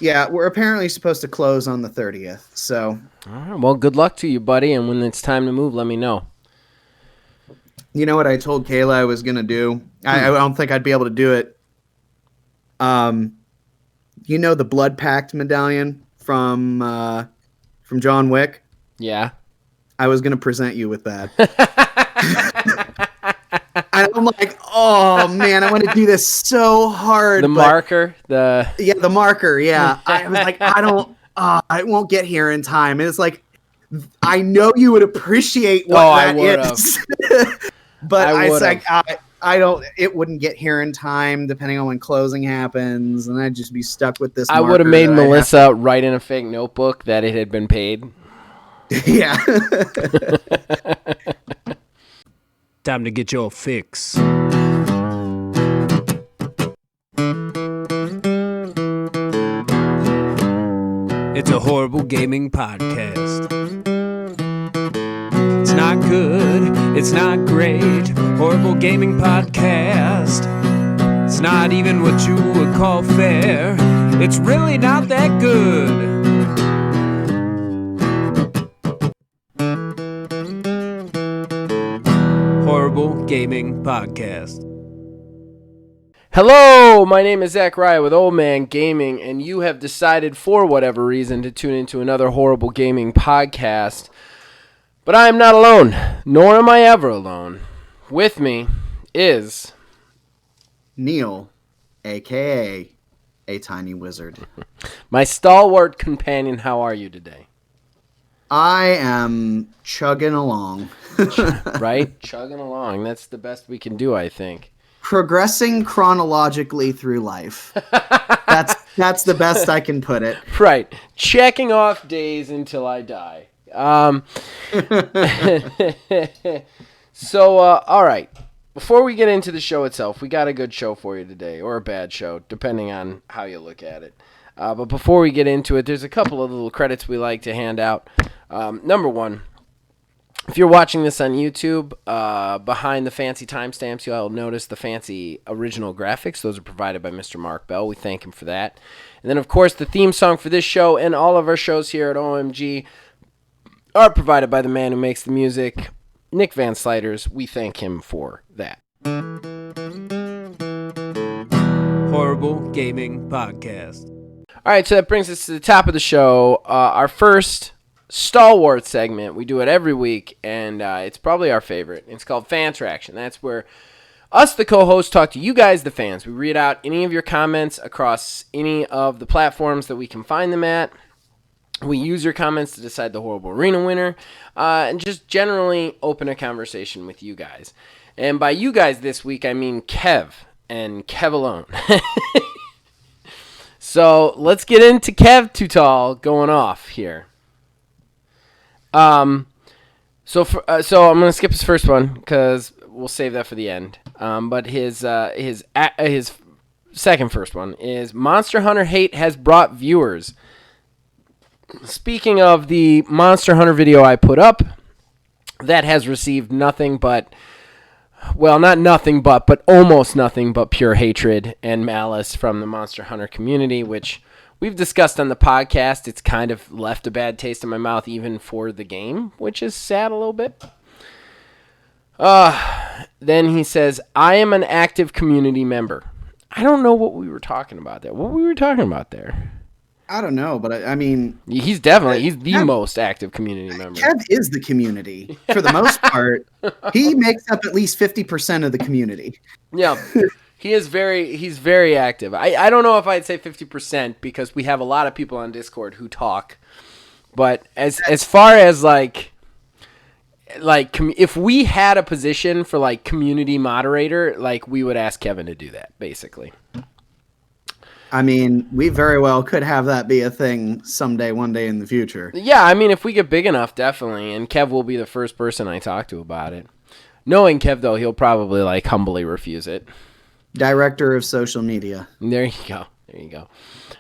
Yeah, we're apparently supposed to close on the 30th. So, All right, well, good luck to you, buddy. And when it's time to move, let me know. you know what I told Kayla I was gonna do? I don't think I'd be able to do it. You know the Blood Pact medallion from John Wick? Yeah. I was gonna present you with that. I'm like, oh man, I want to do this so hard. The marker, the marker. Yeah, I was like, I won't get here in time. And it's like, I know you would appreciate what that is. But I don't. It wouldn't get here in time, depending on when closing happens, and I'd just be stuck with this. I would have made Melissa write in a fake notebook that it had been paid. Yeah. Time to get your fix. It's a horrible gaming podcast. It's not good, it's not great. Horrible gaming podcast. It's not even what you would call fair. It's really not that good. Horrible Gaming Podcast. Hello, my name is Zachariah with Old Man Gaming, and you have decided for whatever reason to tune into another Horrible Gaming Podcast. But I am not alone, nor am I ever alone. With me is Neil, a.k.a. a tiny wizard. My stalwart companion. How are you today? I am chugging along. Right? Chugging along. That's the best we can do, I think. Progressing chronologically through life. That's the best I can put it. Right. Checking off days until I die. So, all right. Before we get into the show itself, we got a good show for you today, or a bad show, depending on how you look at it. But before we get into it, there's a couple of little credits we like to hand out. Number one, if you're watching this on YouTube, behind the fancy timestamps, you'll notice the fancy original graphics. Those are provided by Mr. Mark Bell. We thank him for that. And then, of course, the theme song for this show and all of our shows here at OMG are provided by the man who makes the music, Nick Van Sliders. We thank him for that. Horrible Gaming Podcast. All right, so that brings us to the top of the show. Our first stalwart segment. We do it every week, and it's probably our favorite. It's called Fan Traction. That's where us, the co-hosts, talk to you guys, the fans. We read out any of your comments across any of the platforms that we can find them at. We use your comments to decide the Horrible Arena winner, and just generally open a conversation with you guys. And by you guys this week, I mean Kev, and Kev alone. So let's get into Kev Too Tall going off here. So I'm gonna skip his first one because we'll save that for the end. But his second first one is Monster Hunter hate has brought viewers. Speaking of the Monster Hunter video I put up, that has received nothing but, well, not nothing but almost nothing but pure hatred and malice from the Monster Hunter community, which we've discussed on the podcast. It's kind of left a bad taste in my mouth even for the game, which is sad a little bit. Then he says, I am an active community member. I don't know what we were talking about there. What were we talking about there? I don't know, but I mean... He's the most active community member. Kev is the community, for the most part. He makes up at least 50% of the community. Yeah, he's very active. I don't know if I'd say 50% because we have a lot of people on Discord who talk. But as far as like if we had a position for like community moderator, like we would ask Kevin to do that, basically. I mean, we very well could have that be a thing someday, one day in the future. Yeah, I mean, if we get big enough, definitely. And Kev will be the first person I talk to about it. Knowing Kev, though, he'll probably, like, humbly refuse it. Director of social media. There you go.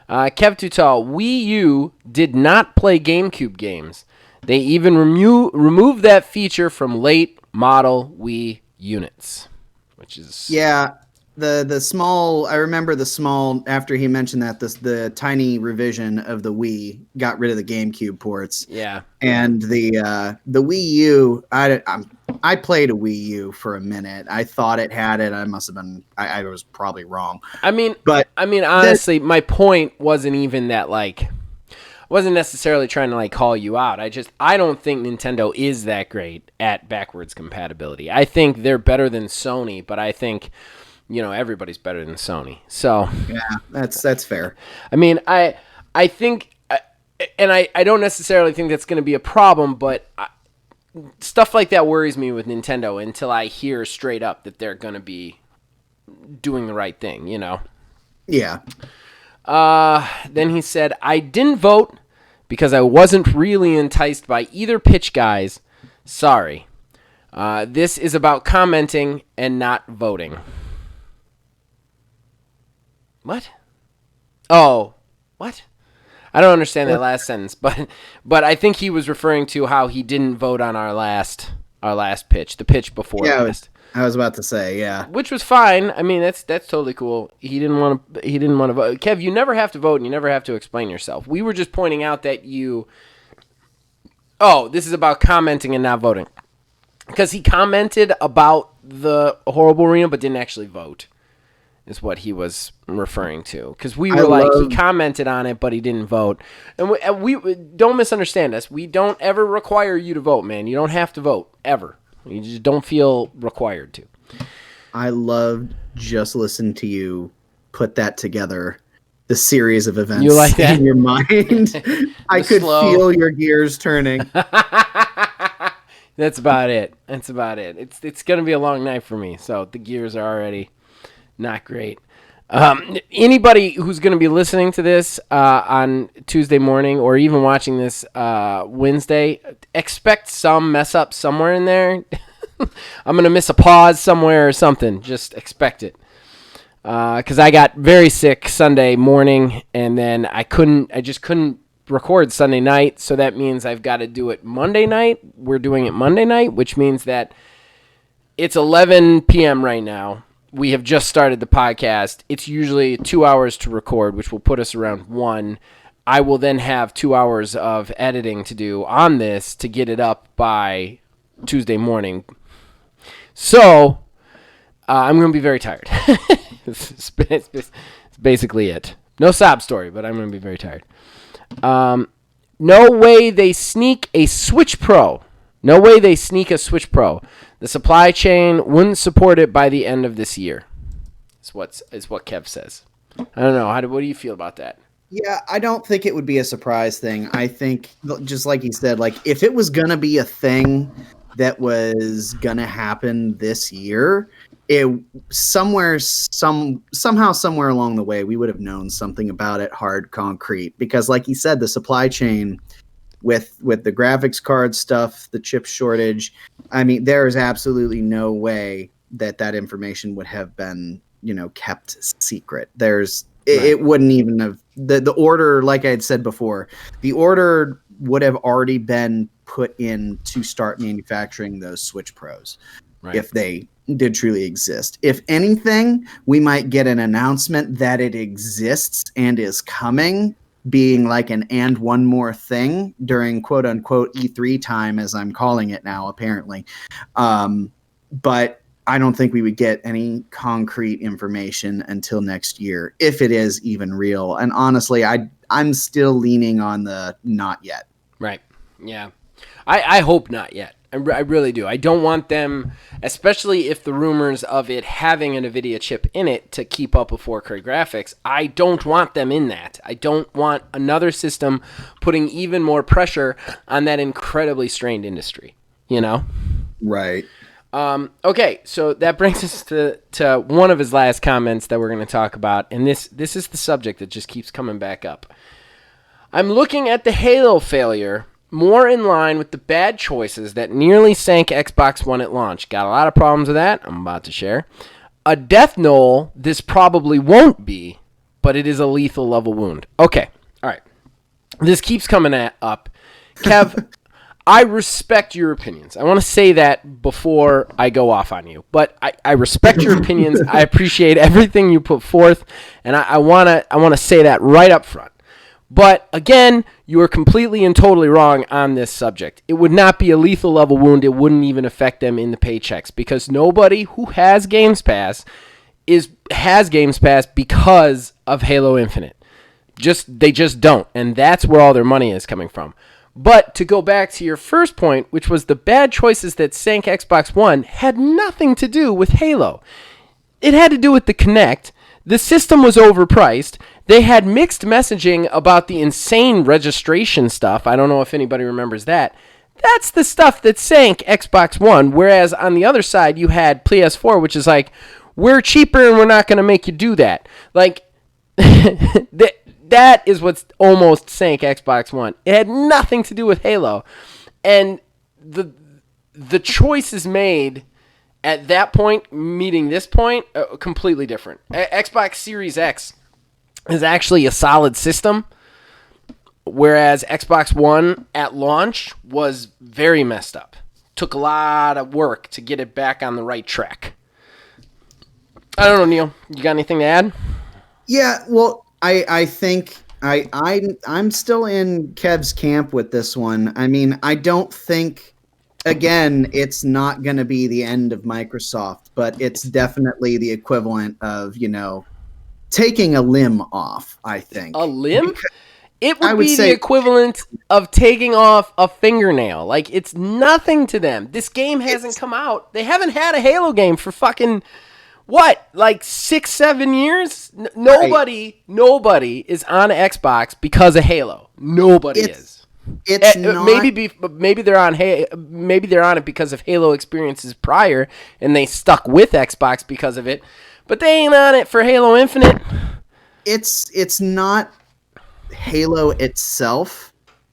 Kev Too Tall, Wii U did not play GameCube games. They even removed that feature from late model Wii units. Which is... Yeah. the small, I remember the small, after he mentioned that, the tiny revision of the Wii got rid of the GameCube ports. Yeah. And the Wii U, I played a Wii U for a minute. I thought it had it. I must have been, I was probably wrong. I mean, honestly, my point wasn't even that, like, wasn't necessarily trying to like call you out. I don't think Nintendo is that great at backwards compatibility. I think they're better than Sony, but I think, everybody's better than Sony. So yeah, that's fair. I mean, I think, and I don't necessarily think that's going to be a problem, but stuff like that worries me with Nintendo until I hear straight up that they're going to be doing the right thing, Yeah. Then he said, I didn't vote because I wasn't really enticed by either pitch, guys. Sorry. This is about commenting and not voting. What? Oh, what? I don't understand that last sentence, but I think he was referring to how he didn't vote on our last pitch, the pitch before last. I was about to say, yeah. Which was fine. I mean, that's totally cool. He didn't want to vote. Kev, you never have to vote and you never have to explain yourself. We were just pointing out that this is about commenting and not voting. Because he commented about the horrible arena but didn't actually vote. Is what he was referring to. Because we were he commented on it, but he didn't vote. And we don't misunderstand us. We don't ever require you to vote, man. You don't have to vote, ever. You just don't feel required to. I loved just listening to you put that together, the series of events you like that? In your mind. I could feel your gears turning. That's about it. It's going to be a long night for me, so the gears are already not great. Anybody who's going to be listening to this on Tuesday morning or even watching this Wednesday, expect some mess up somewhere in there. I'm going to miss a pause somewhere or something. Just expect it. Because I got very sick Sunday morning, and then I just couldn't record Sunday night, so that means I've got to do it Monday night. We're doing it Monday night, which means that it's 11 p.m. right now. We have just started the podcast. It's usually 2 hours to record, which will put us around 1. I will then have 2 hours of editing to do on this to get it up by Tuesday morning. So, I'm going to be very tired. It's basically it. No sob story, but I'm going to be very tired. No way they sneak a Switch Pro. The supply chain wouldn't support it by the end of this year. Is what Kev says. I don't know. What do you feel about that? Yeah, I don't think it would be a surprise thing. I think, just like he said, like if it was gonna be a thing that was gonna happen this year, somewhere along the way we would have known something about it, hard concrete. Because, like he said, the supply chain. With the graphics card stuff, the chip shortage, I mean, there is absolutely no way that information would have been, kept secret. It wouldn't even have the order, like I had said before, the order would have already been put in to start manufacturing those Switch Pros, if they did truly exist. If anything, we might get an announcement that it exists and is coming, being like and one more thing during quote unquote E3 time, as I'm calling it now, apparently. But I don't think we would get any concrete information until next year, if it is even real. And honestly, I'm still leaning on the not yet. Right. Yeah. I hope not yet. I really do. I don't want them, especially if the rumors of it having a NVIDIA chip in it to keep up with 4K graphics, I don't want them in that. I don't want another system putting even more pressure on that incredibly strained industry, Right. Okay, so that brings us to one of his last comments that we're going to talk about, and this is the subject that just keeps coming back up. I'm looking at the Halo failure more in line with the bad choices that nearly sank Xbox One at launch. Got a lot of problems with that, I'm about to share. A death knell, this probably won't be, but it is a lethal level wound. Okay, all right. This keeps coming up. Kev, I respect your opinions. I want to say that before I go off on you. But I respect your opinions. I appreciate everything you put forth, and I want to say that right up front. But again, you are completely and totally wrong on this subject. It would not be a lethal level wound. It wouldn't even affect them in the paychecks, because nobody who has Games Pass has Games Pass because of Halo Infinite. They just don't, and that's where all their money is coming from. But to go back to your first point, which was the bad choices that sank Xbox One, had nothing to do with Halo. It had to do with the Kinect. The system was overpriced. They had mixed messaging about the insane registration stuff. I don't know if anybody remembers that. That's the stuff that sank Xbox One, whereas on the other side, you had PS4, which is like, we're cheaper and we're not going to make you do that. Like, that is what's almost sank Xbox One. It had nothing to do with Halo. And the choices made at that point, meeting this point, completely different. Xbox Series X is actually a solid system, whereas Xbox One at launch was very messed up. Took a lot of work to get it back on the right track. I don't know, Neil. You got anything to add? Yeah, well, I think I'm still in Kev's camp with this one. I mean, I don't think, again, it's not going to be the end of Microsoft, but it's definitely the equivalent of, taking a limb off, I think. A limb? It would be the equivalent of taking off a fingernail. Like, it's nothing to them. This game hasn't come out. They haven't had a Halo game for fucking... What, like 6-7 years? Nobody is on Xbox because of Halo. Nobody is. It's not. Maybe they're on it because of Halo experiences prior, and they stuck with Xbox because of it. But they ain't on it for Halo Infinite. It's not Halo itself.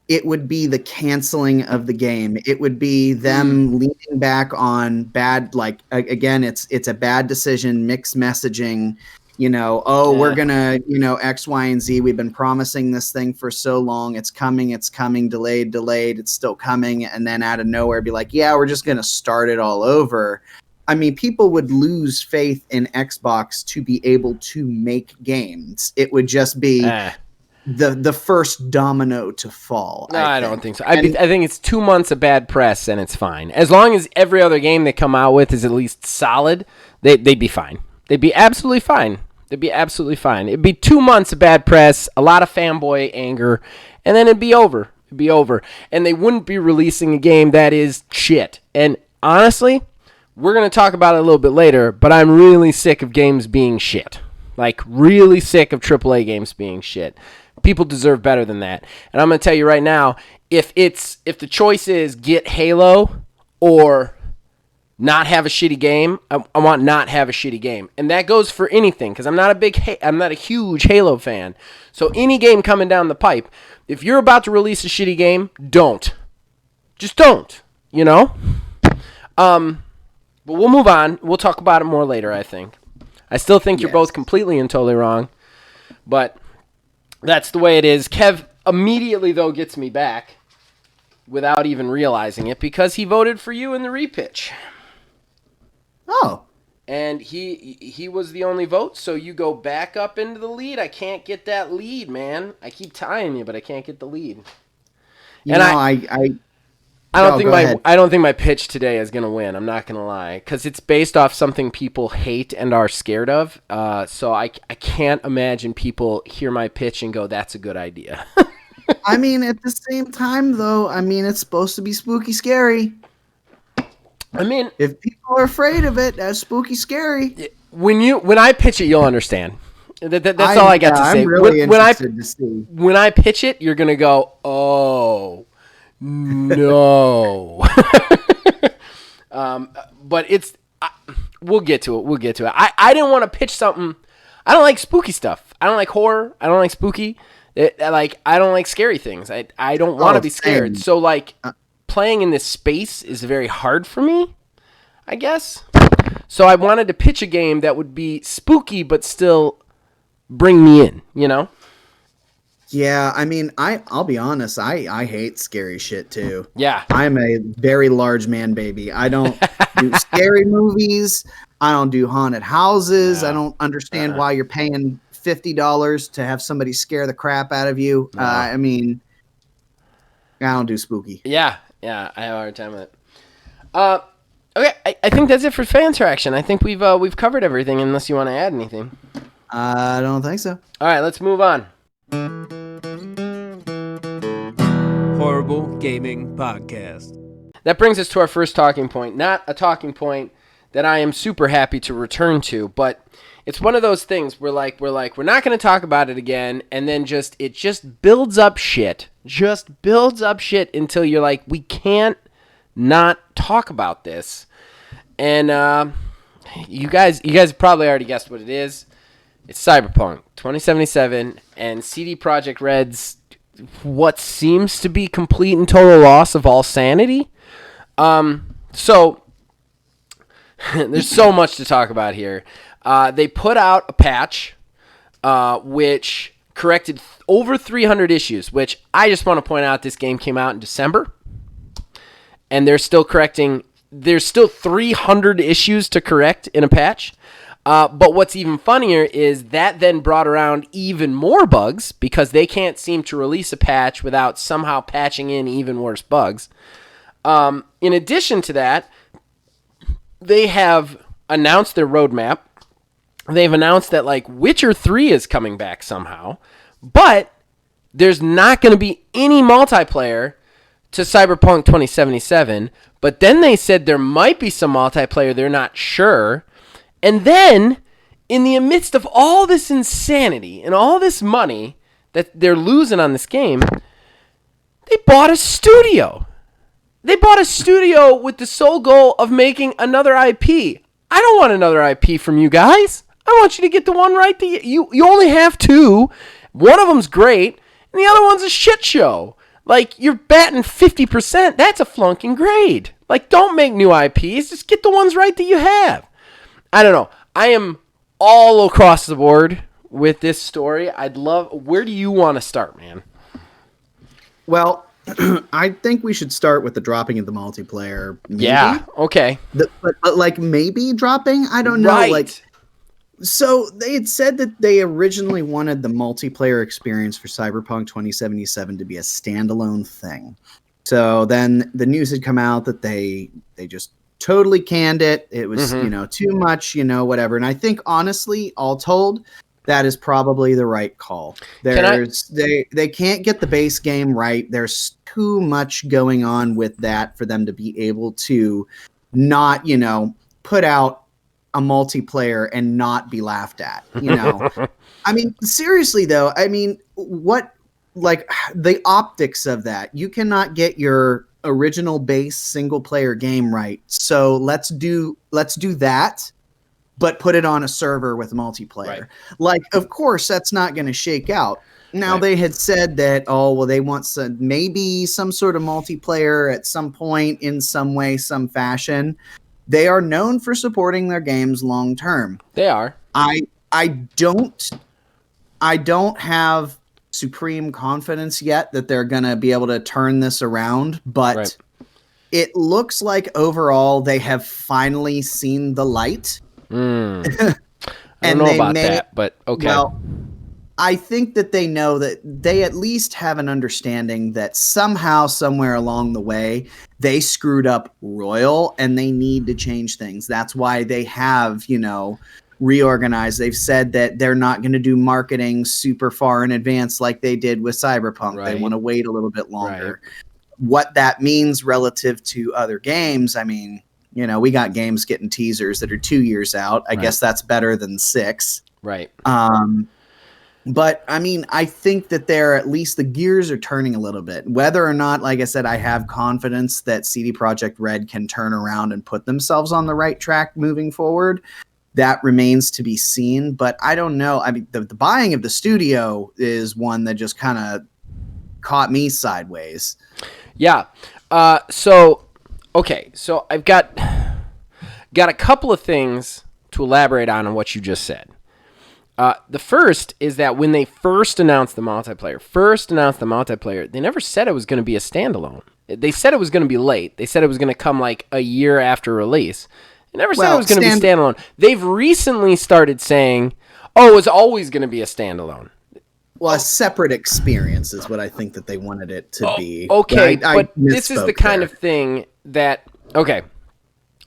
It would be the canceling of the game. It would be them leaning back on bad, like, again, it's a bad decision, mixed messaging, we're going to, X, Y, and Z. We've been promising this thing for so long. It's coming, delayed. It's still coming. And then out of nowhere be like, yeah, we're just going to start it all over. I mean, people would lose faith in Xbox to be able to make games. It would just be... The first domino to fall. No, I don't think so. I think it's 2 months of bad press and it's fine. As long as every other game they come out with is at least solid, they'd be fine. They'd be absolutely fine. It'd be 2 months of bad press, a lot of fanboy anger, and then it'd be over. And they wouldn't be releasing a game that is shit. And honestly, we're going to talk about it a little bit later, but I'm really sick of games being shit. Like, really sick of AAA games being shit. People deserve better than that. And I'm going to tell you right now, if the choice is get Halo or not have a shitty game, I want not have a shitty game. And that goes for anything, because I'm not a huge Halo fan. So any game coming down the pipe, if you're about to release a shitty game, don't. Just don't, But we'll move on. We'll talk about it more later, I think. I still think you're both completely and totally wrong, but that's the way it is. Kev immediately, though, gets me back without even realizing it because he voted for you in the repitch. Oh. And he was the only vote, so you go back up into the lead. I can't get that lead, man. I keep tying you, but I can't get the lead. I don't think my pitch today is gonna win. I'm not gonna lie, because it's based off something people hate and are scared of. So I can't imagine people hear my pitch and go, "That's a good idea." I mean, at the same time, though, it's supposed to be spooky, scary. I mean, if people are afraid of it, that's spooky, scary. When I pitch it, you'll understand. That's all I got to say. I'm really interested to see. When I pitch it, you're gonna go, "Oh." No. But we'll get to it. I didn't want to pitch something. I don't like spooky stuff. I don't like horror. I don't like spooky. I don't like scary things. I don't want to be scared. So playing in this space is very hard for me, I guess. So I wanted to pitch a game that would be spooky but still bring me in, Yeah, I mean, I'll be honest, I hate scary shit too. Yeah. I'm a very large man baby. I don't do scary movies. I don't do haunted houses. No. I don't understand why you're paying $50 to have somebody scare the crap out of you. No. I mean, I don't do spooky. Yeah, I have a hard time with it. Okay, I think that's it for fan interaction. I think we've covered everything unless you want to add anything. I don't think so. All right, let's move on. Horrible Gaming Podcast. That brings us to our first talking point. Not a talking point that I am super happy to return to, but it's one of those things where we're not going to talk about it again, and then it just builds up shit. Just builds up shit until you're like, we can't not talk about this. And you guys probably already guessed what it is. It's Cyberpunk 2077 and CdProjectred's what seems to be complete and total loss of all sanity. So there's so much to talk about here. They put out a patch which corrected over 300 issues, which I just want to point out this game came out in December, and they're still correcting. There's still 300 issues to correct in a patch. But what's even funnier is that then brought around even more bugs because they can't seem to release a patch without somehow patching in even worse bugs. In addition to that, they have announced their roadmap. They've announced that Witcher 3 is coming back somehow, but there's not going to be any multiplayer to Cyberpunk 2077. But then they said there might be some multiplayer. They're not sure. And then, in the midst of all this insanity and all this money that they're losing on this game, they bought a studio. They bought a studio with the sole goal of making another IP. I don't want another IP from you guys. I want you to get the one right. You only have two. One of them's great, and the other one's a shit show. You're batting 50%. That's a flunking grade. Don't make new IPs. Just get the ones right that you have. I don't know. I am all across the board with this story. Where do you want to start, man? Well, I think we should start with the dropping of the multiplayer. Maybe. Yeah. Okay. But maybe dropping? I don't know. Right. So they had said that they originally wanted the multiplayer experience for Cyberpunk 2077 to be a standalone thing. So then the news had come out that they just totally canned it. It was, too much, whatever. And I think honestly, all told, that is probably the right call. They can't get the base game right. There's too much going on with that for them to be able to not, put out a multiplayer and not be laughed at, I mean, seriously though, what, the optics of that, you cannot get your original base single player game right. So let's do that, but put it on a server with multiplayer. Right. Of course that's not going to shake out. Now right. They had said that, they want maybe some sort of multiplayer at some point in some way, some fashion. They are known for supporting their games long term. They are. I don't have supreme confidence yet that they're going to be able to turn this around, but right. It looks like overall they have finally seen the light. I don't know about that, but okay. Well, I think that they know that they at least have an understanding that somehow, somewhere along the way, they screwed up royal and they need to change things. That's why they have, reorganized. They've said that they're not going to do marketing super far in advance like they did with Cyberpunk. Right. They want to wait a little bit longer. Right. What that means relative to other games, we got games getting teasers that are 2 years out. I guess that's better than 6. Right. But I think that at least the gears are turning a little bit. Whether or not, like I said, I have confidence that CdProjectred can turn around and put themselves on the right track moving forward, that remains to be seen. But I don't know. The buying of the studio is one that just kind of caught me sideways. Yeah. So I've got a couple of things to elaborate on what you just said. The first is that when they first announced the multiplayer, they never said it was going to be a standalone. They said it was going to be late. They said it was going to come like a year after release. They never said it was going to be standalone. They've recently started saying, oh, it's always going to be a standalone. Well, a separate experience is what I think that they wanted it to be. Okay, but this is the kind of thing that... Okay,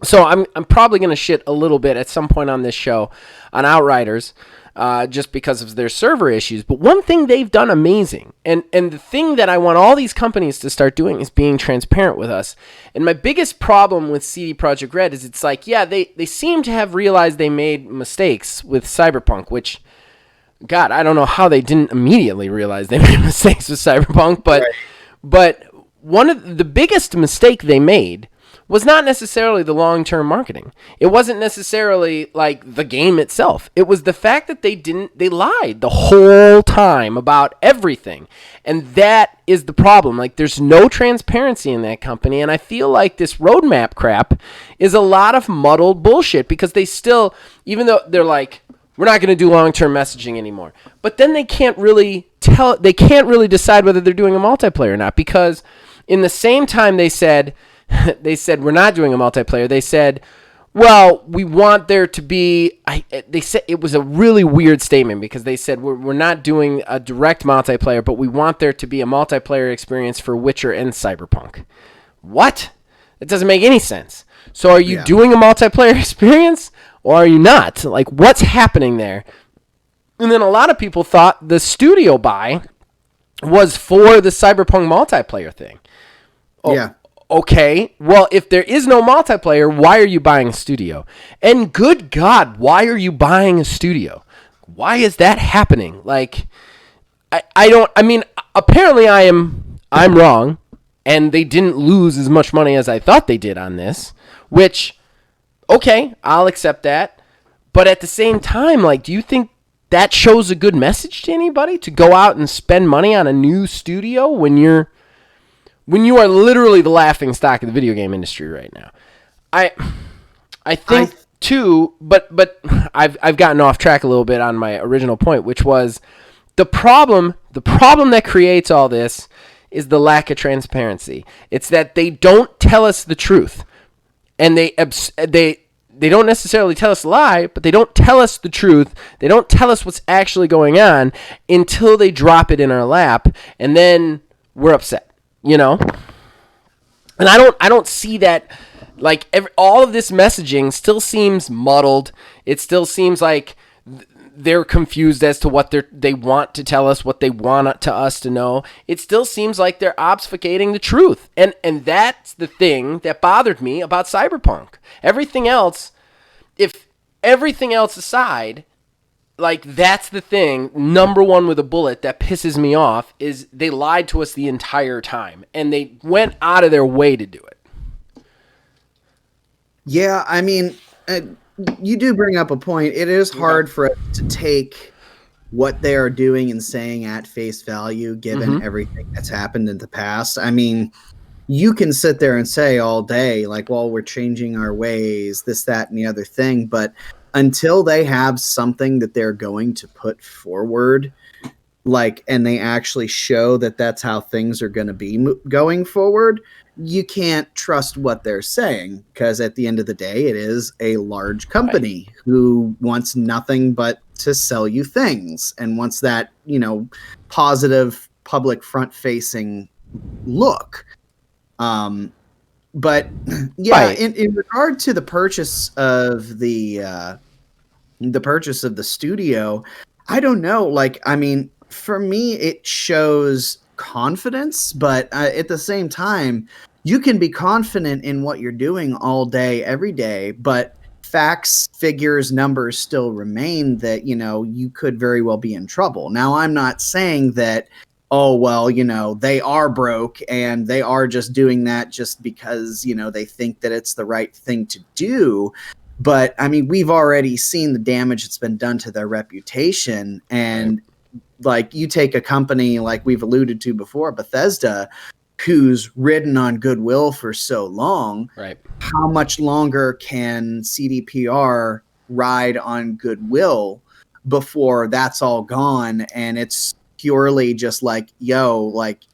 so I'm probably going to shit a little bit at some point on this show on Outriders, just because of their server issues. But one thing they've done amazing, and the thing that I want all these companies to start doing is being transparent with us. And my biggest problem with CdProjectred is it's like, yeah, they seem to have realized they made mistakes with Cyberpunk, which... God, I don't know how they didn't immediately realize they made mistakes with Cyberpunk, but one of the biggest mistake they made was not necessarily the long-term marketing. It wasn't necessarily like the game itself. It was the fact that they lied the whole time about everything. And that is the problem. Like, there's no transparency in that company, and I feel like this roadmap crap is a lot of muddled bullshit because they still, even though they're like, we're not going to do long-term messaging anymore. But then they can't really decide whether they're doing a multiplayer or not, because in the same time they said we're not doing a multiplayer, they said, well, we want there to be, they said it was a really weird statement because they said we're not doing a direct multiplayer, but we want there to be a multiplayer experience for Witcher and Cyberpunk. What? That doesn't make any sense. So are you doing a multiplayer experience? Or are you not? Like, what's happening there? And then a lot of people thought the studio buy was for the Cyberpunk multiplayer thing. Yeah. Okay. Well, if there is no multiplayer, why are you buying a studio? And good God, why are you buying a studio? Why is that happening? Like, apparently I'm wrong, and they didn't lose as much money as I thought they did on this, which... Okay, I'll accept that. But at the same time, like, do you think that shows a good message to anybody to go out and spend money on a new studio when you are literally the laughing stock of the video game industry right now? I think too, but I've gotten off track a little bit on my original point, which was the problem that creates all this is the lack of transparency. It's that they don't tell us the truth. And they don't necessarily tell us a lie, but they don't tell us the truth. They don't tell us what's actually going on until they drop it in our lap, and then we're upset, you know? And I don't see that. Like, all of this messaging still seems muddled. It still seems like they're confused as to what they want to tell us, what they want to us to know. It still seems like they're obfuscating the truth. And that's the thing that bothered me about Cyberpunk. Everything else, if everything else aside, like, that's the thing, number one with a bullet that pisses me off, is they lied to us the entire time. And they went out of their way to do it. Yeah, I mean... you do bring up a point. It is hard for us to take what they are doing and saying at face value, given everything that's happened in the past. I mean, you can sit there and say all day, like, well, we're changing our ways, this, that, and the other thing. But until they have something that they're going to put forward, like, and they actually show that that's how things are going to be going forward, you can't trust what they're saying, because at the end of the day, it is a large company who wants nothing but to sell you things and wants that, you know, positive public front facing look. But yeah, in regard to the purchase of the studio, I don't know. Like, I mean, for me, it shows confidence, but at the same time, you can be confident in what you're doing all day, every day, but facts, figures, numbers still remain that, you know, you could very well be in trouble. Now, I'm not saying that, oh, well, you know, they are broke and they are just doing that just because, you know, they think that it's the right thing to do. But, I mean, we've already seen the damage that's been done to their reputation. And, like, you take a company like we've alluded to before, Bethesda, who's ridden on goodwill for so long, right? How much longer can CDPR ride on goodwill before that's all gone, and it's purely just like, yo, like,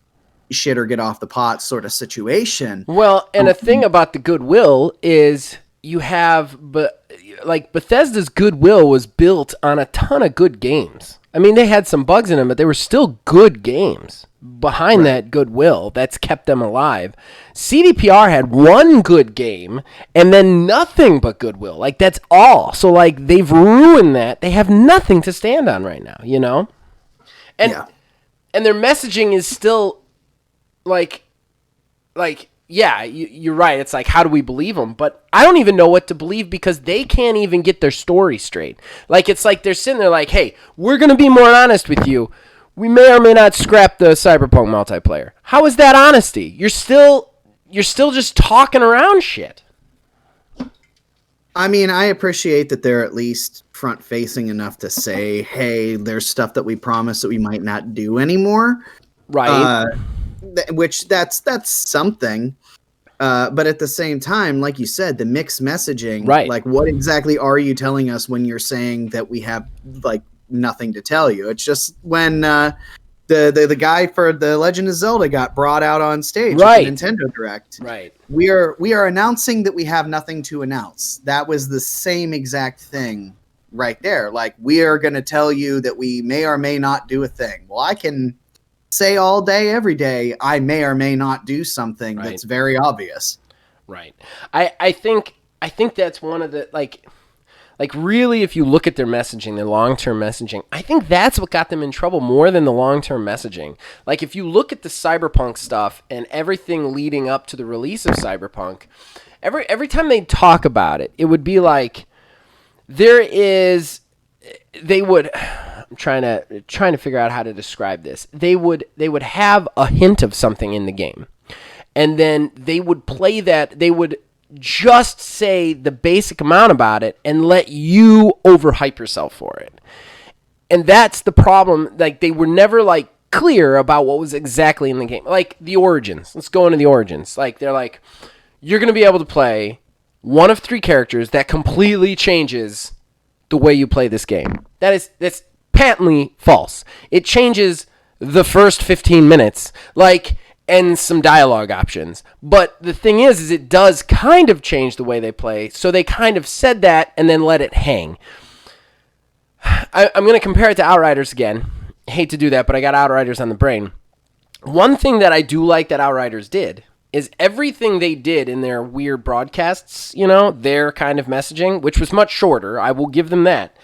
shit or get off the pot sort of situation. Well, and a thing about the goodwill is you have, but like Bethesda's goodwill was built on a ton of good games. I mean, they had some bugs in them, but they were still good games behind that goodwill that's kept them alive. CDPR had one good game and then nothing but goodwill. Like, that's all. So, like, they've ruined that. They have nothing to stand on right now, you know? And and their messaging is still like yeah, you're right. It's like, how do we believe them? But I don't even know what to believe because they can't even get their story straight. Like, it's like they're sitting there like, hey, we're going to be more honest with you. We may or may not scrap the Cyberpunk multiplayer. How is that honesty? You're still just talking around shit. I mean, I appreciate that they're at least front-facing enough to say, hey, there's stuff that we promised that we might not do anymore. Right. Which that's something, but at the same time, like you said, the mixed messaging, right? Like, what exactly are you telling us when you're saying that we have like nothing to tell you? It's just when the guy for the Legend of Zelda got brought out on stage at the Nintendo Direct. Right. We are announcing that we have nothing to announce. That was the same exact thing right there. Like, we are going to tell you that we may or may not do a thing. Well, I can say all day, every day, I may or may not do something that's very obvious. Right. I think that's one of the, like really, if you look at their messaging, their long-term messaging, I think that's what got them in trouble more than the long-term messaging. Like, if you look at the Cyberpunk stuff and everything leading up to the release of Cyberpunk, every time they talk about it, it would be like I'm trying to figure out how to describe this. They would have a hint of something in the game, and then they would play that. They would just say the basic amount about it and let you overhype yourself for it. And that's the problem. Like, they were never like clear about what was exactly in the game. Like the Origins. Let's go into the Origins. Like, they're like, you're going to be able to play one of 3 characters that completely changes the way you play this game. That's patently false. It changes the first 15 minutes, like, and some dialogue options. But the thing is it does kind of change the way they play. So they kind of said that and then let it hang. I'm going to compare it to Outriders again. I hate to do that, but I got Outriders on the brain. One thing that I do like that Outriders did is everything they did in their weird broadcasts, you know, their kind of messaging, which was much shorter. I will give them that.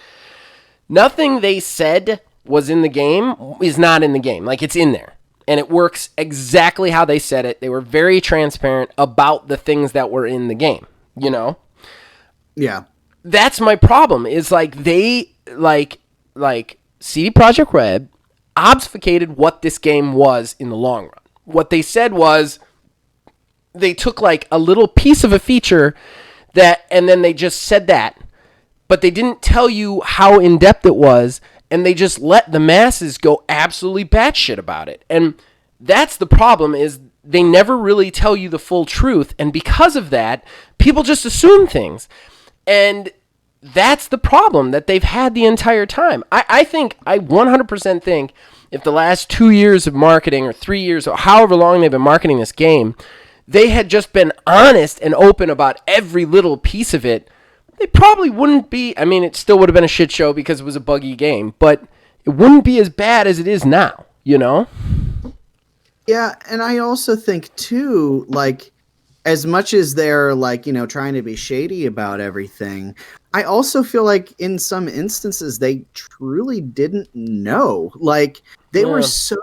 Nothing they said was in the game is not in the game. Like, it's in there. And it works exactly how they said it. They were very transparent about the things that were in the game, you know? Yeah. That's my problem, is like they, like CdProjectred obfuscated what this game was in the long run. What they said was they took like a little piece of a feature that, and then they just said that, but they didn't tell you how in-depth it was, and they just let the masses go absolutely batshit about it. And that's the problem, is they never really tell you the full truth, and because of that, people just assume things. And that's the problem that they've had the entire time. I 100% think if the last 2 years of marketing, or 3 years, or however long they've been marketing this game, they had just been honest and open about every little piece of it, they probably wouldn't be, I mean, it still would have been a shit show because it was a buggy game, but it wouldn't be as bad as it is now, you know? Yeah, and I also think, too, like, as much as they're, like, you know, trying to be shady about everything, I also feel like in some instances they truly didn't know. Like, they were so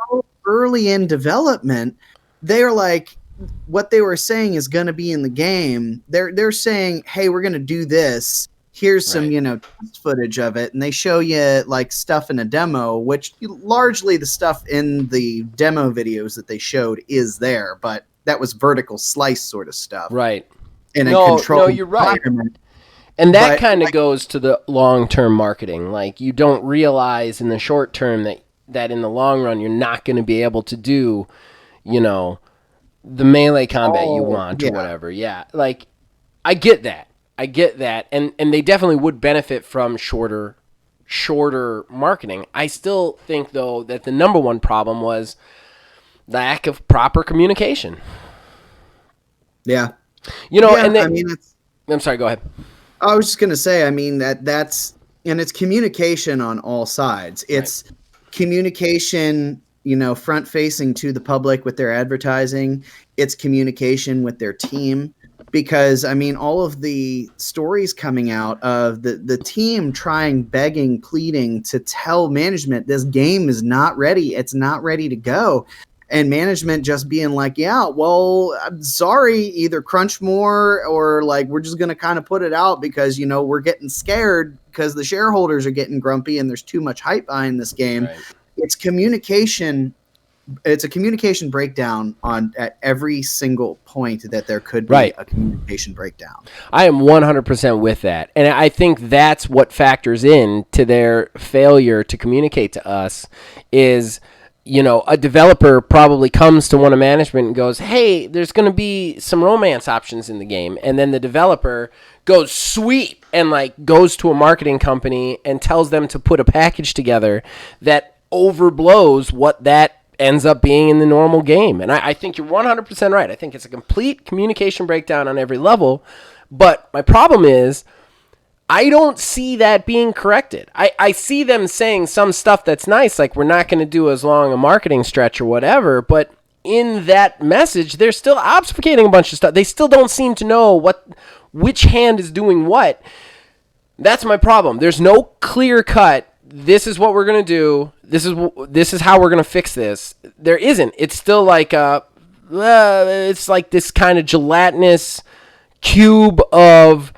early in development, they're like, what they were saying is going to be in the game. They're saying, hey, we're going to do this. Here's some, you know, footage of it. And they show you like stuff in a demo, which largely the stuff in the demo videos that they showed is there, but that was vertical slice sort of stuff. Right. In a controlled you're right. And that kind of goes to the long-term marketing. Like, you don't realize in the short term that in the long run, you're not going to be able to do, you know, the melee combat you want or whatever. Yeah. Like, I get that. And they definitely would benefit from shorter shorter marketing. I still think, though, that the number one problem was lack of proper communication. Yeah. And I'm sorry, go ahead. I was just going to say, I mean, that's it's communication on all sides. It's communication, front facing to the public with their advertising. It's communication with their team. Because, I mean, all of the stories coming out of the team begging, pleading to tell management this game is not ready. It's not ready to go. And management just being like, yeah, well, I'm sorry, either crunch more or like we're just going to kind of put it out because, we're getting scared because the shareholders are getting grumpy and there's too much hype behind this game. Right. It's communication. It's a communication breakdown at every single point that there could be a communication breakdown. I am 100% with that. And I think that's what factors in to their failure to communicate to us is, a developer probably comes to one of management and goes, hey, there's going to be some romance options in the game. And then the developer goes, sweet, and like goes to a marketing company and tells them to put a package together that overblows what that ends up being in the normal game. And I think you're 100% right. I think it's a complete communication breakdown on every level. But my problem is I don't see that being corrected. I see them saying some stuff that's nice, like we're not going to do as long a marketing stretch or whatever. But in that message, they're still obfuscating a bunch of stuff. They still don't seem to know which hand is doing what. That's my problem. There's no clear cut. This is what we're going to do. This is how we're going to fix this. There isn't. It's still like it's like this kind of gelatinous cube of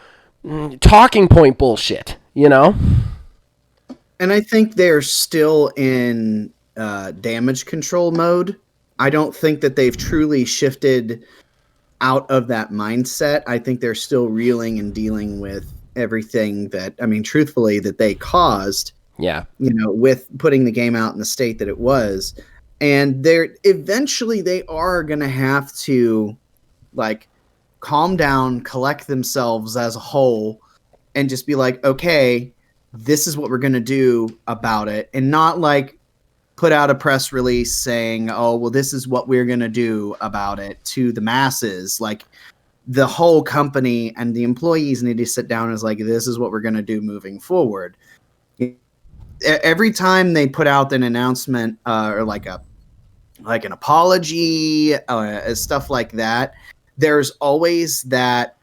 talking point bullshit, And I think they're still in damage control mode. I don't think that they've truly shifted out of that mindset. I think they're still reeling and dealing with everything that, truthfully, that they caused. Yeah. With putting the game out in the state that it was. And eventually they are going to have to like calm down, collect themselves as a whole and just be like, okay, this is what we're going to do about it. And not like put out a press release saying, oh, well, this is what we're going to do about it to the masses. Like the whole company and the employees need to sit down and is like, this is what we're going to do moving forward. Every time they put out an announcement or like an apology, stuff like that, there's always that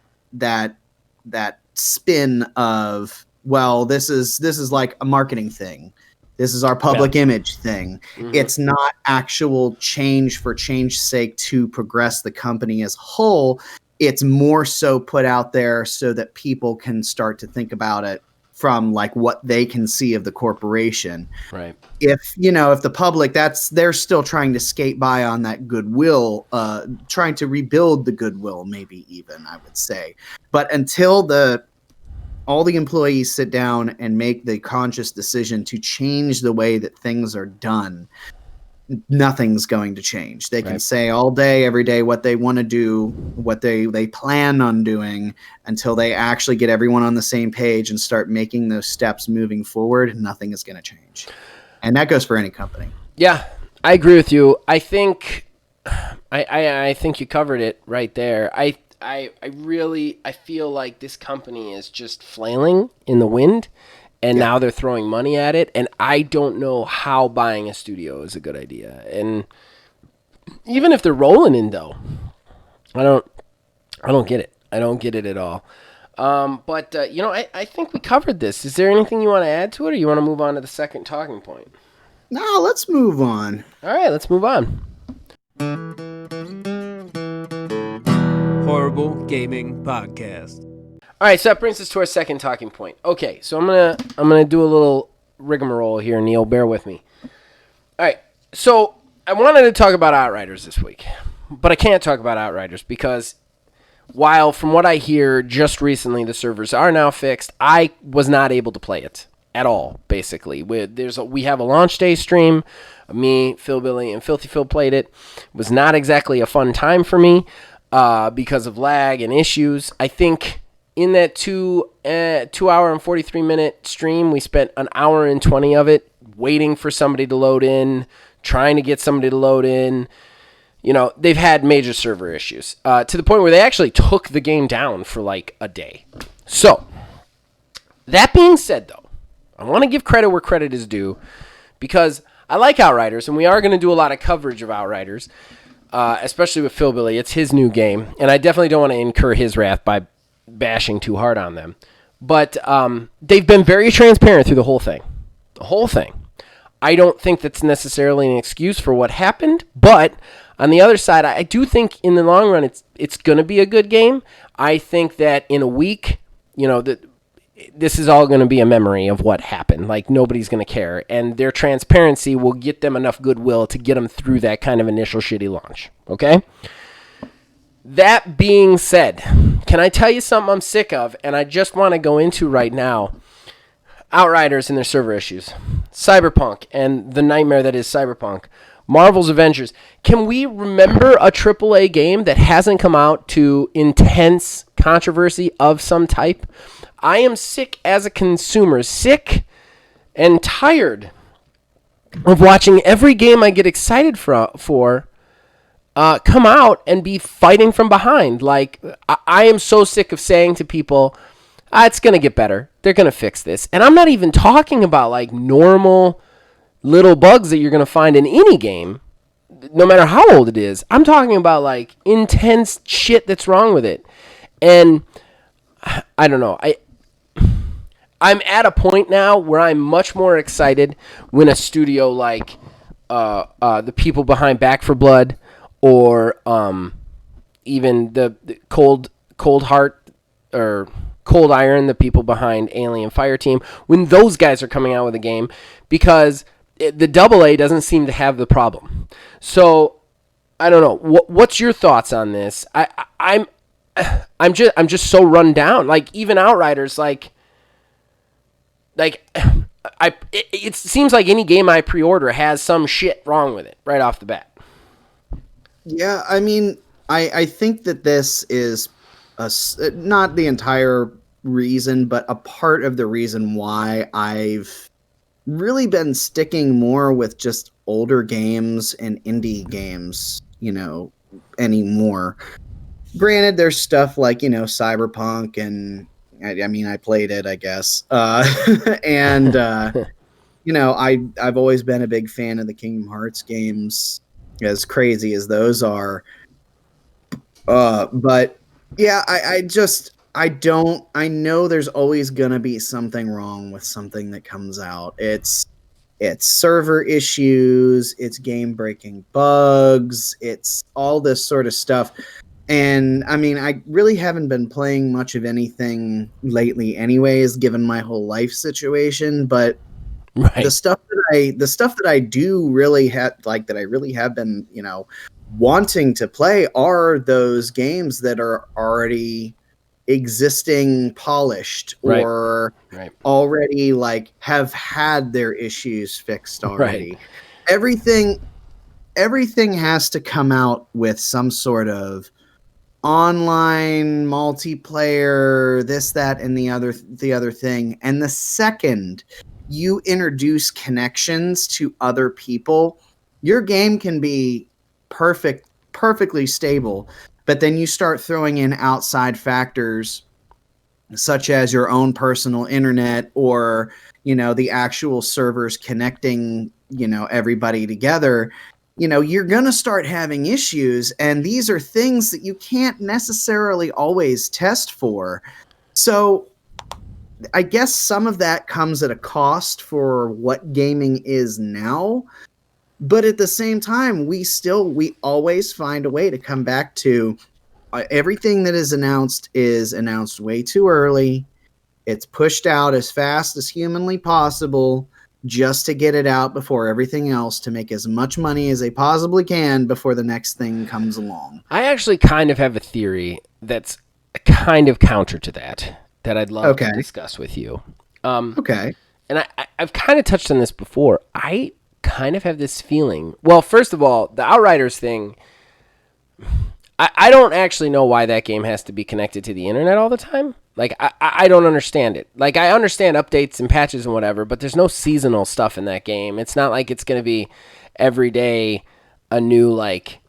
spin of, well, this is like a marketing thing. This is our public image thing. Mm-hmm. It's not actual change for change's sake to progress the company as a whole. It's more so put out there so that people can start to think about it from like what they can see of the corporation. Right. If the public, they're still trying to skate by on that goodwill, trying to rebuild the goodwill, maybe even, I would say. But until all the employees sit down and make the conscious decision to change the way that things are done, nothing's going to change. They can say all day, every day what they want to do, what they plan on doing, until they actually get everyone on the same page and start making those steps moving forward. Nothing is going to change. And that goes for any company. Yeah, I agree with you. I think I think you covered it right there. I feel like this company is just flailing in the wind. And now they're throwing money at it, and I don't know how buying a studio is a good idea. And even if they're rolling in dough, I don't get it. I don't get it at all. But I think we covered this. Is there anything you want to add to it, or you want to move on to the second talking point? No, let's move on. All right, let's move on. Horrible Gaming Podcast. All right, so that brings us to our second talking point. Okay, so I'm gonna do a little rigmarole here, Neil. Bear with me. All right, so I wanted to talk about Outriders this week, but I can't talk about Outriders because while from what I hear just recently the servers are now fixed, I was not able to play it at all, basically. We have a launch day stream. Me, Phil Billy, and Filthy Phil played it. It was not exactly a fun time for me because of lag and issues. I think in that 2 hour and 43 minute stream, we spent an hour and 20 of it waiting for somebody to load in, trying to get somebody to load in. You know, they've had major server issues to the point where they actually took the game down for like a day. So, that being said, though, I want to give credit where credit is due because I like Outriders, and we are going to do a lot of coverage of Outriders, especially with Phil Billy. It's his new game, and I definitely don't want to incur his wrath by bashing too hard on them. But they've been very transparent through the whole thing. The whole thing. I don't think that's necessarily an excuse for what happened, but on the other side, I do think in the long run it's going to be a good game. I think that in a week, you know, this is all going to be a memory of what happened. Like, nobody's going to care, and their transparency will get them enough goodwill to get them through that kind of initial shitty launch. Okay? That being said, can I tell you something I'm sick of, and I just want to go into right now? Outriders and their server issues. Cyberpunk and the nightmare that is Cyberpunk. Marvel's Avengers. Can we remember a AAA game that hasn't come out to intense controversy of some type? I am sick as a consumer, sick and tired of watching every game I get excited for come out and be fighting from behind. Like, I am so sick of saying to people, it's going to get better. They're going to fix this. And I'm not even talking about like normal little bugs that you're going to find in any game, no matter how old it is. I'm talking about like intense shit that's wrong with it. And I don't know. I'm at a point now where I'm much more excited when a studio like the people behind Back 4 Blood or even the Cold Heart or Cold Iron, the people behind Alien Fireteam, when those guys are coming out with a game, because the AA doesn't seem to have the problem. So I don't know. What's your thoughts on this? I'm just so run down. Like, even Outriders, it seems like any game I pre-order has some shit wrong with it right off the bat. Yeah, I mean, I think that this is not the entire reason, but a part of the reason why I've really been sticking more with just older games and indie games, you know, anymore. Granted, there's stuff like, you know, Cyberpunk, and I mean, I played it, I guess. And, you know, I've always been a big fan of the Kingdom Hearts games, as crazy as those are. But yeah, I know there's always going to be something wrong with something that comes out. It's server issues, it's game-breaking bugs, it's all this sort of stuff. And, I mean, I really haven't been playing much of anything lately anyways, given my whole life situation, but right. the stuff that I do really have, like, that I really have been, you know, wanting to play are those games that are already existing, polished, or already like have had their issues fixed already. Right. Everything has to come out with some sort of online multiplayer, this, that, and the other thing. And the second you introduce connections to other people, your game can be perfectly stable. But then you start throwing in outside factors such as your own personal internet, or, you know, the actual servers connecting, you know, everybody together. You know, you're going to start having issues, and these are things that you can't necessarily always test for. So I guess some of that comes at a cost for what gaming is now. But at the same time, we always find a way to come back to everything that is announced way too early. It's pushed out as fast as humanly possible just to get it out before everything else, to make as much money as they possibly can before the next thing comes along. I actually kind of have a theory that's kind of counter to that I'd love to discuss with you. Okay. And I've kind of touched on this before. I kind of have this feeling. Well, first of all, the Outriders thing, I don't actually know why that game has to be connected to the internet all the time. Like, I don't understand it. Like, I understand updates and patches and whatever, but there's no seasonal stuff in that game. It's not like it's going to be every day a new, like,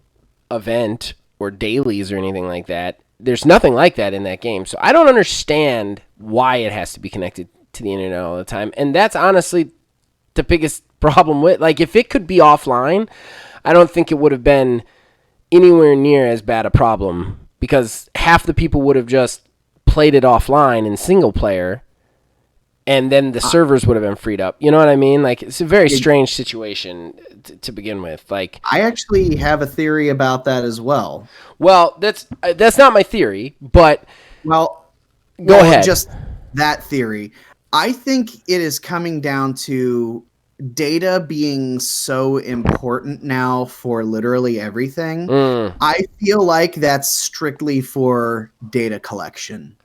event or dailies or anything like that. There's nothing like that in that game. So I don't understand why it has to be connected to the internet all the time. And that's honestly the biggest problem with, like, if it could be offline, I don't think it would have been anywhere near as bad a problem, because half the people would have just played it offline in single player, and then the servers would have been freed up. You know what I mean? Like, it's a very strange situation to begin with. Like, I actually have a theory about that as well. Well, that's not my theory, but go ahead. Just that theory. I think it is coming down to data being so important now for literally everything. I feel like that's strictly for data collection.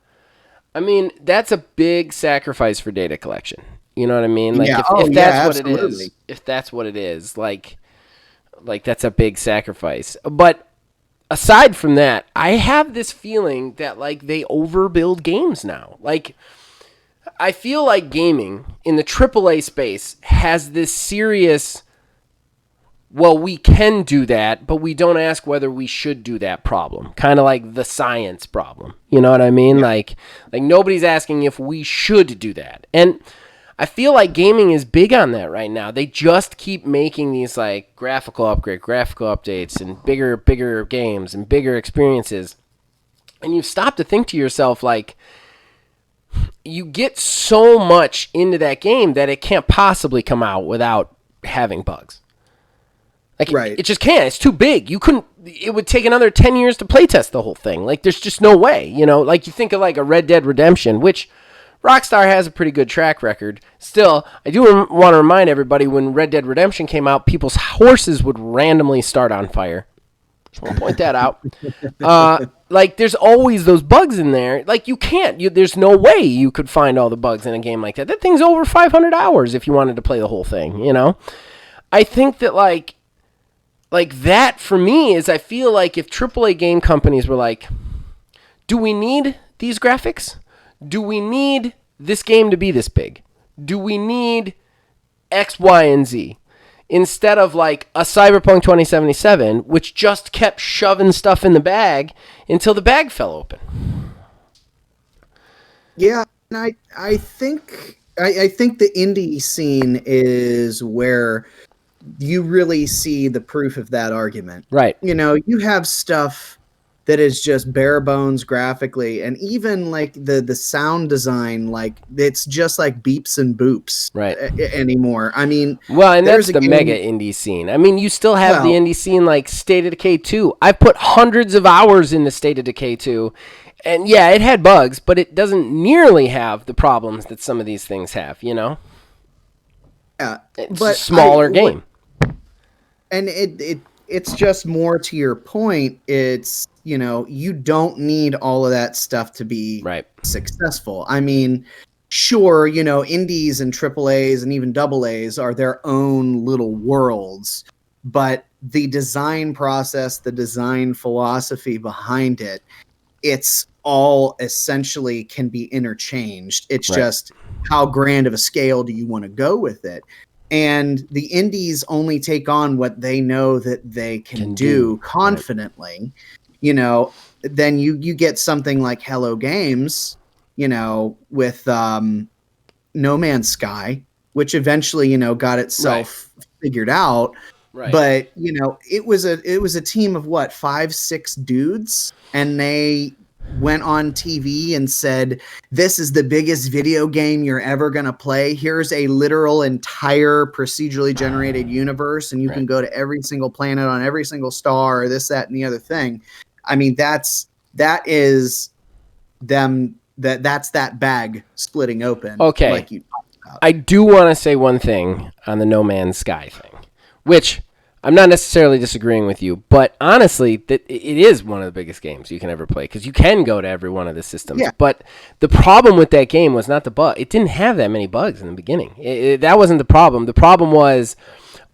I mean, that's a big sacrifice for data collection. You know what I mean? Like, yeah. if that's absolutely. what it is, if that's what it is, like that's a big sacrifice. But aside from that, I have this feeling that, like, they overbuild games now. Like, I feel like gaming in the AAA space has this serious, well, we can do that, but we don't ask whether we should do that problem. Kind of like the science problem. You know what I mean? Yeah. Like nobody's asking if we should do that. And I feel like gaming is big on that right now. They just keep making these, like, graphical updates and bigger games and bigger experiences. And you stop to think to yourself, like, you get so much into that game that it can't possibly come out without having bugs. Like, right. It just can't. It's too big. It would take another 10 years to playtest the whole thing. Like, there's just no way, you know? Like, you think of, like, a Red Dead Redemption, which Rockstar has a pretty good track record. Still, I do want to remind everybody, when Red Dead Redemption came out, people's horses would randomly start on fire. Just want to point that out. Like, there's always those bugs in there. Like, you can't. There's no way you could find all the bugs in a game like that. That thing's over 500 hours if you wanted to play the whole thing, you know? I think that, like that, for me, is, I feel like if AAA game companies were like, do we need these graphics? Do we need this game to be this big? Do we need X, Y, and Z? Instead of, like, a Cyberpunk 2077, which just kept shoving stuff in the bag until the bag fell open. Yeah, and I think the indie scene is where you really see the proof of that argument. Right. You know, you have stuff that is just bare bones graphically, and even, like, the sound design, like, it's just like beeps and boops anymore. I mean, well, and that's the mega indie scene. I mean, you still have the indie scene, like State of Decay 2. I've put hundreds of hours into State of Decay 2, and yeah, it had bugs, but it doesn't nearly have the problems that some of these things have, you know? Yeah, it's a smaller game. And it's just more to your point. It's, you know, you don't need all of that stuff to be successful. I mean, sure, you know, indies and AAAs and even AAs are their own little worlds, but the design process, the design philosophy behind it, it's all essentially can be interchanged. It's just how grand of a scale do you want to go with it? And the indies only take on what they know that they can do confidently. Right. You know, then you get something like Hello Games, you know, with No Man's Sky, which eventually, you know, got itself figured out. Right. But, you know, it was a team of 5-6 dudes, and they went on TV and said, this is the biggest video game you're ever going to play. Here's a literal entire procedurally generated universe, and you can go to every single planet on every single star, or this, that, and the other thing. I mean, that's that bag splitting open. Okay. Like you talked about. I do want to say one thing on the No Man's Sky thing, which I'm not necessarily disagreeing with you, but honestly, that it is one of the biggest games you can ever play, because you can go to every one of the systems. Yeah. But the problem with that game was not the bug. It didn't have that many bugs in the beginning. That wasn't the problem. The problem was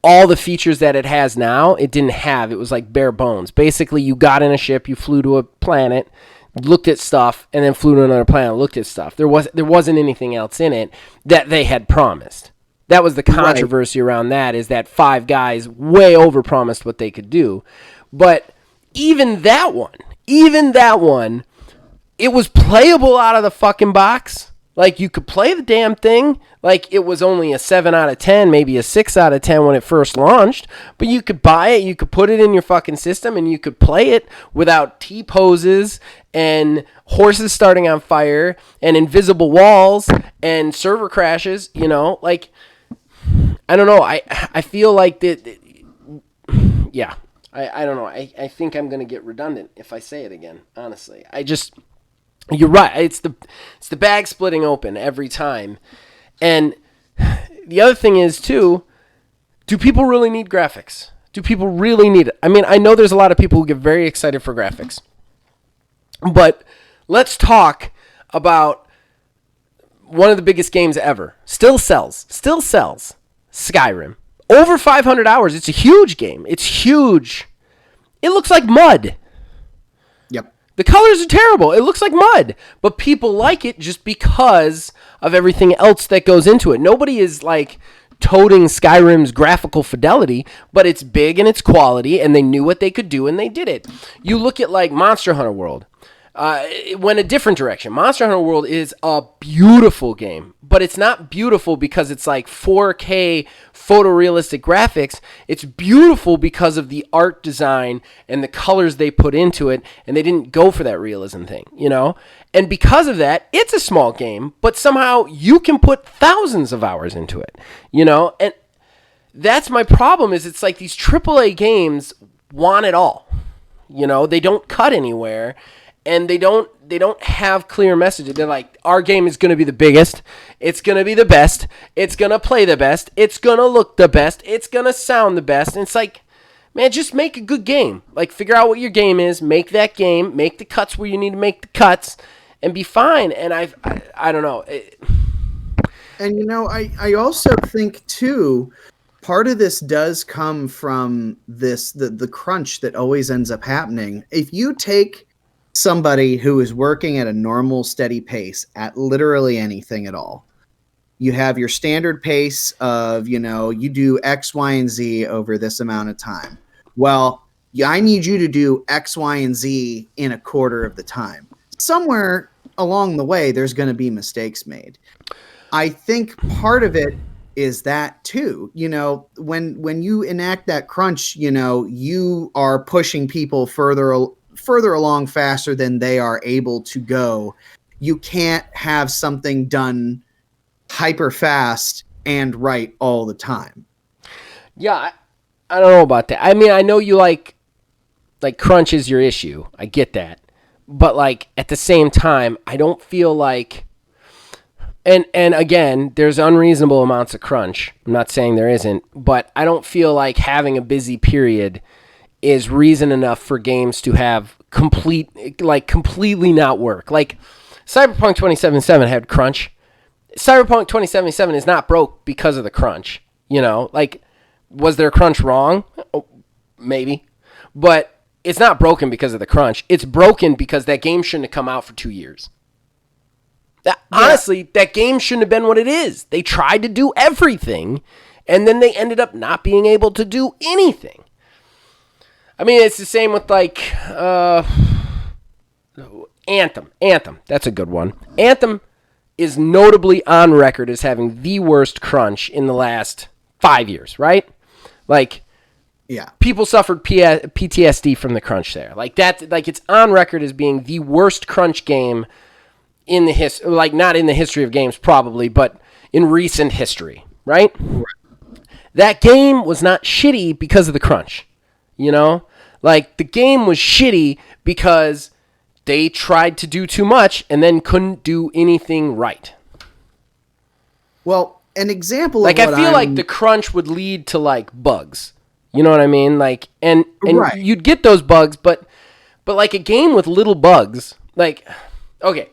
all the features that it has now, it didn't have. It was like bare bones. Basically, you got in a ship, you flew to a planet, looked at stuff, and then flew to another planet, looked at stuff. There wasn't anything else in it that they had promised. That was the controversy around that, is that Five Guys way overpromised what they could do. But even that one, it was playable out of the fucking box. Like, you could play the damn thing. Like, it was only a 7 out of 10, maybe a 6 out of 10 when it first launched. But you could buy it, you could put it in your fucking system, and you could play it without T-poses and horses starting on fire and invisible walls and server crashes, you know? Like, I don't know. I feel like that. Yeah. I don't know. I think I'm going to get redundant if I say it again, honestly. You're right. It's the bag splitting open every time. And the other thing is, too, do people really need graphics? Do people really need it? I mean, I know there's a lot of people who get very excited for graphics. But let's talk about one of the biggest games ever. Still sells. Skyrim. Over 500 hours. It's a huge game. It's huge. It looks like mud. Yep. The colors are terrible. It looks like mud. But people like it just because of everything else that goes into it. Nobody is like toting Skyrim's graphical fidelity, but it's big and it's quality, and they knew what they could do, and they did it. You look at like Monster Hunter World. It went a different direction. Monster Hunter World is a beautiful game, but it's not beautiful because it's like 4K photorealistic graphics. It's beautiful because of the art design and the colors they put into it, and they didn't go for that realism thing, you know? And because of that, it's a small game, but somehow you can put thousands of hours into it, you know? And that's my problem, is it's like these AAA games want it all, you know? They don't cut anywhere. And they don't have clear messages. They're like, our game is going to be the biggest. It's going to be the best. It's going to play the best. It's going to look the best. It's going to sound the best. And it's like, man, just make a good game. Like, figure out what your game is. Make that game. Make the cuts where you need to make the cuts. And be fine. And I don't know. And, you know, I also think, too, part of this does come from the crunch that always ends up happening. If you take somebody who is working at a normal, steady pace at literally anything at all, you have your standard pace of, you know, you do X, Y, and Z over this amount of time. Well, I need you to do X, Y, and Z in a quarter of the time. Somewhere along the way, there's going to be mistakes made. I think part of it is that too. You know, when you enact that crunch, you know, you are pushing people further along faster than they are able to go. You can't have something done hyper fast and right all the time. Yeah, I don't know about that. I mean, I know you like crunch is your issue. I get that. But like at the same time, I don't feel like, and again, there's unreasonable amounts of crunch. I'm not saying there isn't, but I don't feel like having a busy period is reason enough for games to have completely not work. Like Cyberpunk 2077 had crunch. Cyberpunk 2077 is not broke because of the crunch. You know, like, was there crunch wrong? Oh, maybe. But it's not broken because of the crunch. It's broken because that game shouldn't have come out for 2 years. Honestly, that game shouldn't have been what it is. They tried to do everything, and then they ended up not being able to do anything. I mean, it's the same with, like, Anthem. That's a good one. Anthem is notably on record as having the worst crunch in the last 5 years, right? Like, yeah, people suffered PTSD from the crunch there. Like, that, like, it's on record as being the worst crunch game in the like, not in the history of games, probably, but in recent history, right? That game was not shitty because of the crunch, you know? Like, the game was shitty because they tried to do too much and then couldn't do anything right. Well, an example like, of what I feel like the crunch would lead to, like, bugs. You know what I mean? Like, and right. You'd get those bugs, but like a game with little bugs, like, okay,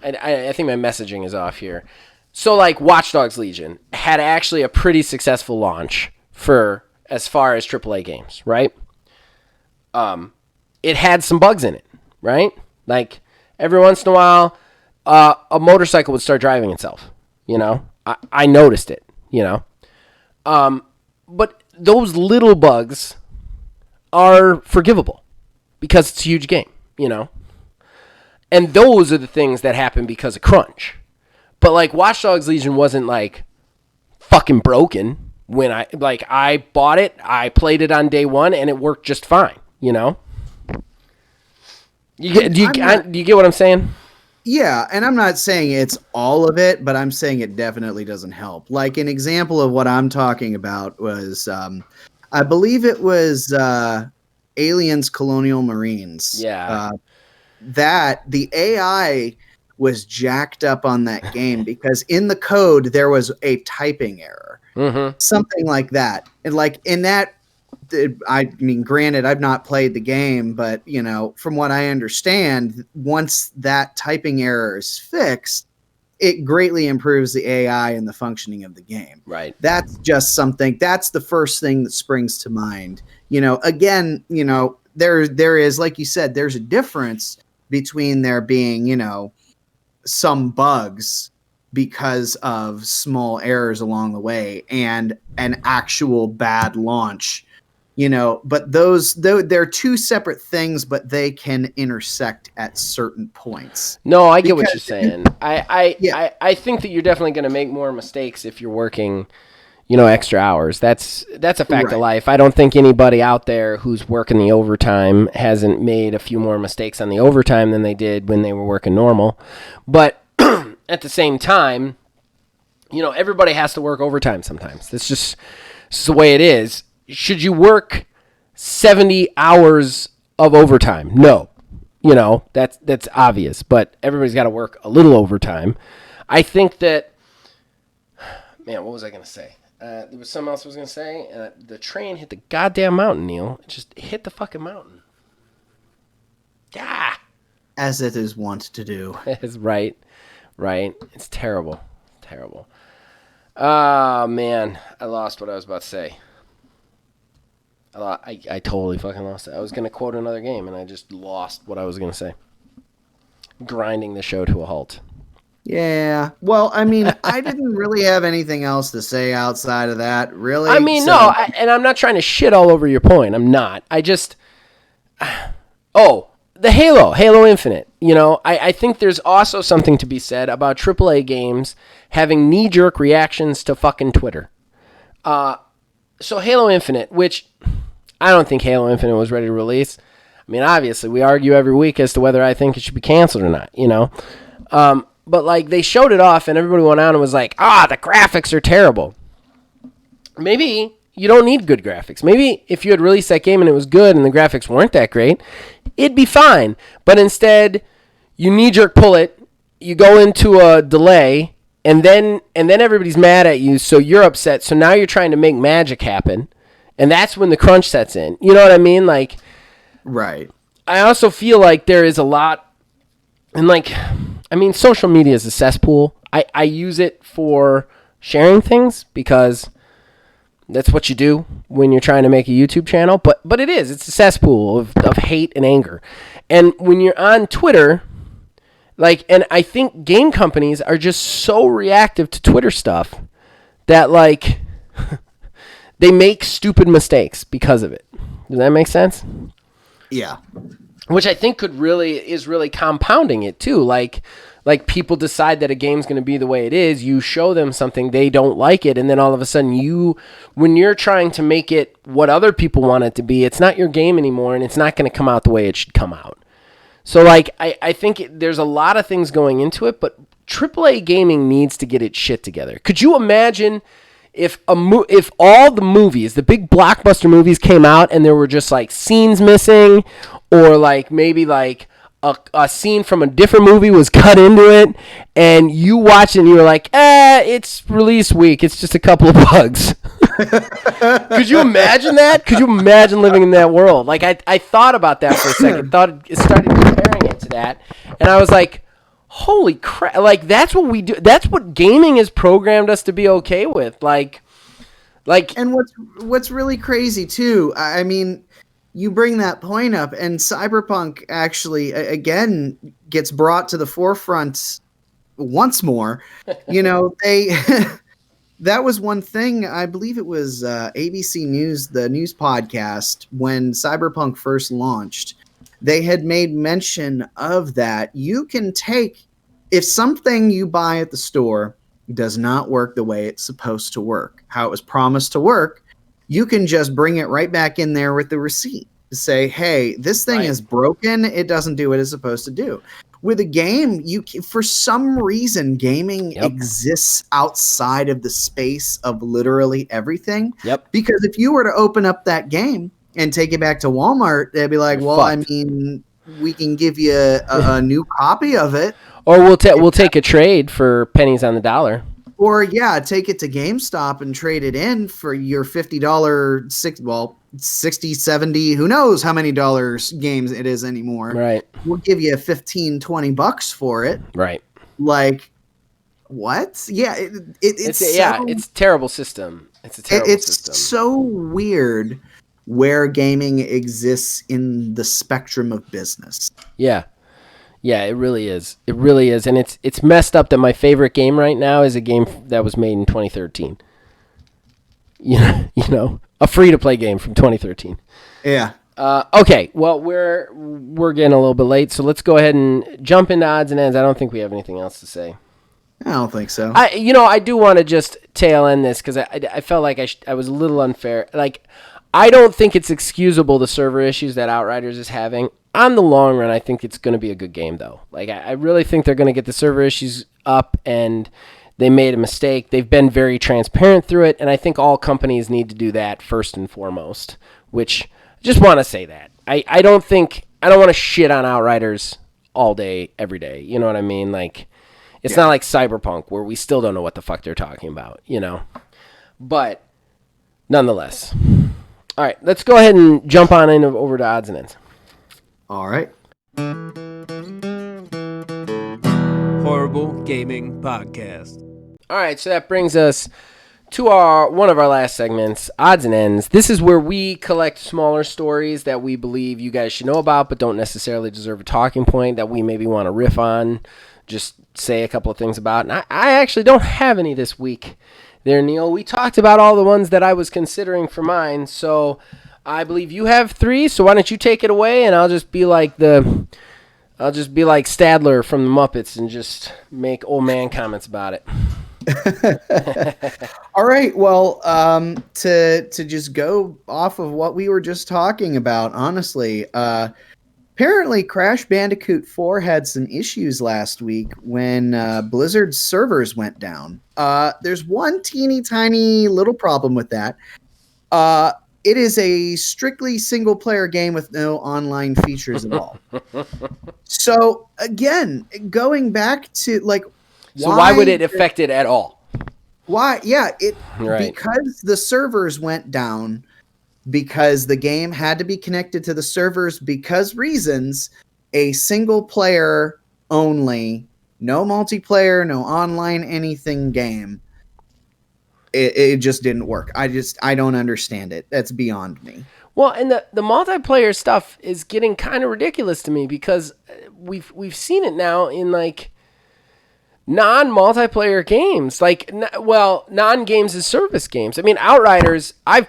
I think my messaging is off here. So, like, Watch Dogs Legion had actually a pretty successful launch for as far as AAA games, right? It had some bugs in it, right? Like, every once in a while, a motorcycle would start driving itself, you know? I noticed it, you know? But those little bugs are forgivable because it's a huge game, you know? And those are the things that happen because of crunch. But, like, Watch Dogs Legion wasn't, like, fucking broken when I bought it, I played it on day one, and it worked just fine, you know? Do you get what I'm saying? Yeah, and I'm not saying it's all of it, but I'm saying it definitely doesn't help. Like, an example of what I'm talking about was, I believe it was Aliens Colonial Marines. Yeah. That the AI was jacked up on that game because in the code there was a typing error. Something like that. And like in that, I mean, granted, I've not played the game, but you know, from what I understand, once that typing error is fixed, it greatly improves the AI and the functioning of the game. Right. That's just something. That's the first thing that springs to mind. You know, again, you know, there is, like you said, there's a difference between there being, you know, some bugs because of small errors along the way and an actual bad launch, you know, but they're two separate things, but they can intersect at certain points. No, I get what you're saying. I think that you're definitely going to make more mistakes if you're working, you know, extra hours. That's a fact of life. I don't think anybody out there who's working the overtime hasn't made a few more mistakes on the overtime than they did when they were working normal. But at the same time, you know, everybody has to work overtime sometimes. It's just the way it is. Should you work 70 hours of overtime? No. You know, that's obvious, but everybody's got to work a little overtime. I think that, man, what was I going to say? There was something else I was going to say. The train hit the goddamn mountain, Neil. It just hit the fucking mountain. Yeah. As it is wont to do. It's right. It's terrible. Oh, man. I lost what I was about to say. I totally fucking lost it. I was going to quote another game, and I just lost what I was going to say. Grinding the show to a halt. Yeah. Well, I mean, I didn't really have anything else to say outside of that, really. I mean, no, and I'm not trying to shit all over your point. I'm not. I just... Oh, the Halo Infinite. You know, I think there's also something to be said about AAA games having knee-jerk reactions to fucking Twitter. So Halo Infinite, which I don't think Halo Infinite was ready to release. I mean, obviously, we argue every week as to whether I think it should be canceled or not, you know. But, like, they showed it off, and everybody went on and was like, the graphics are terrible. Maybe you don't need good graphics. Maybe if you had released that game and it was good and the graphics weren't that great, it'd be fine. But instead, you knee-jerk pull it, you go into a delay, and then everybody's mad at you, so you're upset. So now you're trying to make magic happen, and that's when the crunch sets in. You know what I mean? Like, right. I also feel like there is a lot, and like, I mean, social media is a cesspool. I use it for sharing things because that's what you do when you're trying to make a YouTube channel. But it's a cesspool of hate and anger. And when you're on Twitter, like, and I think game companies are just so reactive to Twitter stuff that, like, they make stupid mistakes because of it. Does that make sense? Yeah. Which I think is really compounding it too. Like people decide that a game's going to be the way it is. You show them something, they don't like it, and then all of a sudden when you're trying to make it what other people want it to be, it's not your game anymore, and it's not going to come out the way it should come out. So, like, I think there's a lot of things going into it, but AAA gaming needs to get its shit together. Could you imagine if all the movies, the big blockbuster movies, came out and there were just, like, scenes missing, or, like, maybe, like, a scene from a different movie was cut into it, and you watch it and you were like, it's release week, it's just a couple of bugs. Could you imagine that? Could you imagine living in that world? Like, I thought about that for a second, started comparing it to that, and I was like, holy crap, like, that's what we do, that's what gaming has programmed us to be okay with, like. And what's really crazy too, I mean, you bring that point up, and Cyberpunk actually again gets brought to the forefront once more. They that was one thing. I believe it was ABC News, the news podcast, when Cyberpunk first launched. They had made mention of that. You can take, if something you buy at the store does not work the way it's supposed to work, how it was promised to work, you can just bring it right back in there with the receipt to say, hey, this thing is broken. It doesn't do what it's supposed to do. With a game, for some reason, gaming exists outside of the space of literally everything. Yep. Because if you were to open up that game and take it back to Walmart, they'd be like, well, I mean, we can give you a new copy of it. Or we'll take a trade for pennies on the dollar. Or, take it to GameStop and trade it in for your $50, 60, 70, who knows how many dollars games it is anymore. Right. We'll give you $15, $20 for it. Right. Like, what? Yeah, it's a terrible system. It's a terrible system. It's so weird where gaming exists in the spectrum of business. Yeah. Yeah, it really is. It really is. And it's messed up that my favorite game right now is a game that was made in 2013. You know, a free-to-play game from 2013. Yeah. Okay, well, we're getting a little bit late, so let's go ahead and jump into odds and ends. I don't think we have anything else to say. I don't think so. I do want to just tail end this because I felt like I was a little unfair. Like, I don't think it's excusable the server issues that Outriders is having. On the long run, I think it's going to be a good game, though. Like, I really think they're going to get the server issues up, and they made a mistake. They've been very transparent through it, and I think all companies need to do that first and foremost, which I just want to say that. I don't want to shit on Outriders all day, every day. You know what I mean? Like, it's not like Cyberpunk, where we still don't know what the fuck they're talking about, you know? But, nonetheless. All right, let's go ahead and jump on over to odds and ends. All right. Horrible Gaming Podcast. All right, so that brings us to one of our last segments, Odds and Ends. This is where we collect smaller stories that we believe you guys should know about but don't necessarily deserve a talking point that we maybe want to riff on, just say a couple of things about. And I actually don't have any this week there, Neil. We talked about all the ones that I was considering for mine, so I believe you have 3, so why don't you take it away, and I'll just be like Stadler from the Muppets and just make old man comments about it. All right. Well, to just go off of what we were just talking about, honestly, apparently Crash Bandicoot 4 had some issues last week when Blizzard's servers went down. There's one teeny tiny little problem with that. It is a strictly single-player game with no online features at all. So, again, going back to, like... So why would it affect it at all? Why? Yeah, because the servers went down, because the game had to be connected to the servers because reasons, a single-player only, no multiplayer, no online anything game. It just didn't work. I don't understand it. That's beyond me. Well, and the multiplayer stuff is getting kind of ridiculous to me because we've seen it now in like non-multiplayer games, like non-games as service games. I mean, Outriders, I've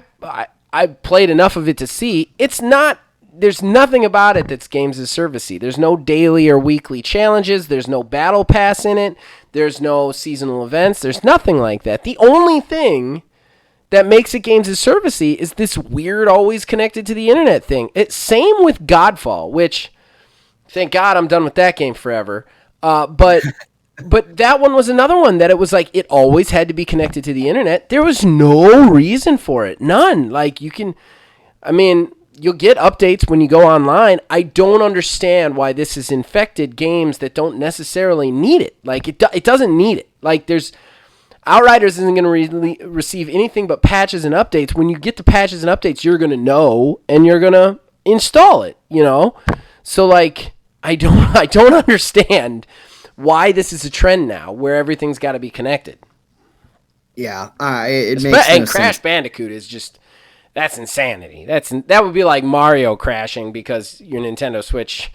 played enough of it to see it's not. There's nothing about it that's games as servicey. There's no daily or weekly challenges. There's no battle pass in it. There's no seasonal events. There's nothing like that. The only thing that makes it games as servicey is this weird, always connected to the internet thing. Same with Godfall, which, thank God I'm done with that game forever. But that one was another one that it was like it always had to be connected to the internet. There was no reason for it. None. Like you'll get updates when you go online. I don't understand why this has infected games that don't necessarily need it. Like, it doesn't need it. Like, Outriders isn't going to receive anything but patches and updates. When you get the patches and updates, you're going to know, and you're going to install it, you know? So, like, I don't understand why this is a trend now, where everything's got to be connected. Yeah, it makes no sense. And Crash Bandicoot is just... That's insanity. That would be like Mario crashing because your Nintendo Switch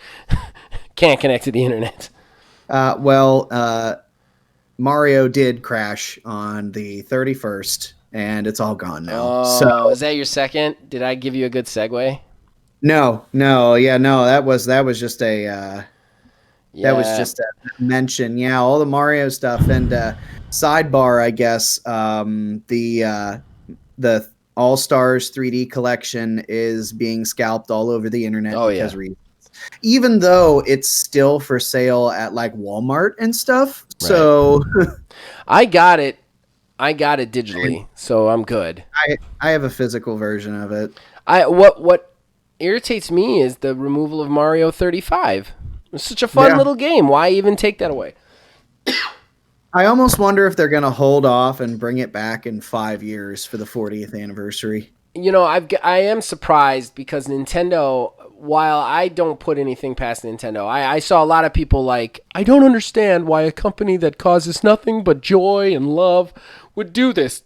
can't connect to the internet. Mario did crash on the 31st, and it's all gone now. Oh, so is that your second? Did I give you a good segue? No. That was just a that was just a mention. Yeah, all the Mario stuff and sidebar, I guess. The All Stars 3D collection is being scalped all over the internet because reasons. Even though it's still for sale at like Walmart and stuff. Right. So I got it digitally, so I'm good. I have a physical version of it. What irritates me is the removal of Mario 35. It's such a fun little game. Why even take that away? I almost wonder if they're going to hold off and bring it back in 5 years for the 40th anniversary. You know, I am surprised because Nintendo, while I don't put anything past Nintendo, I saw a lot of people like, I don't understand why a company that causes nothing but joy and love would do this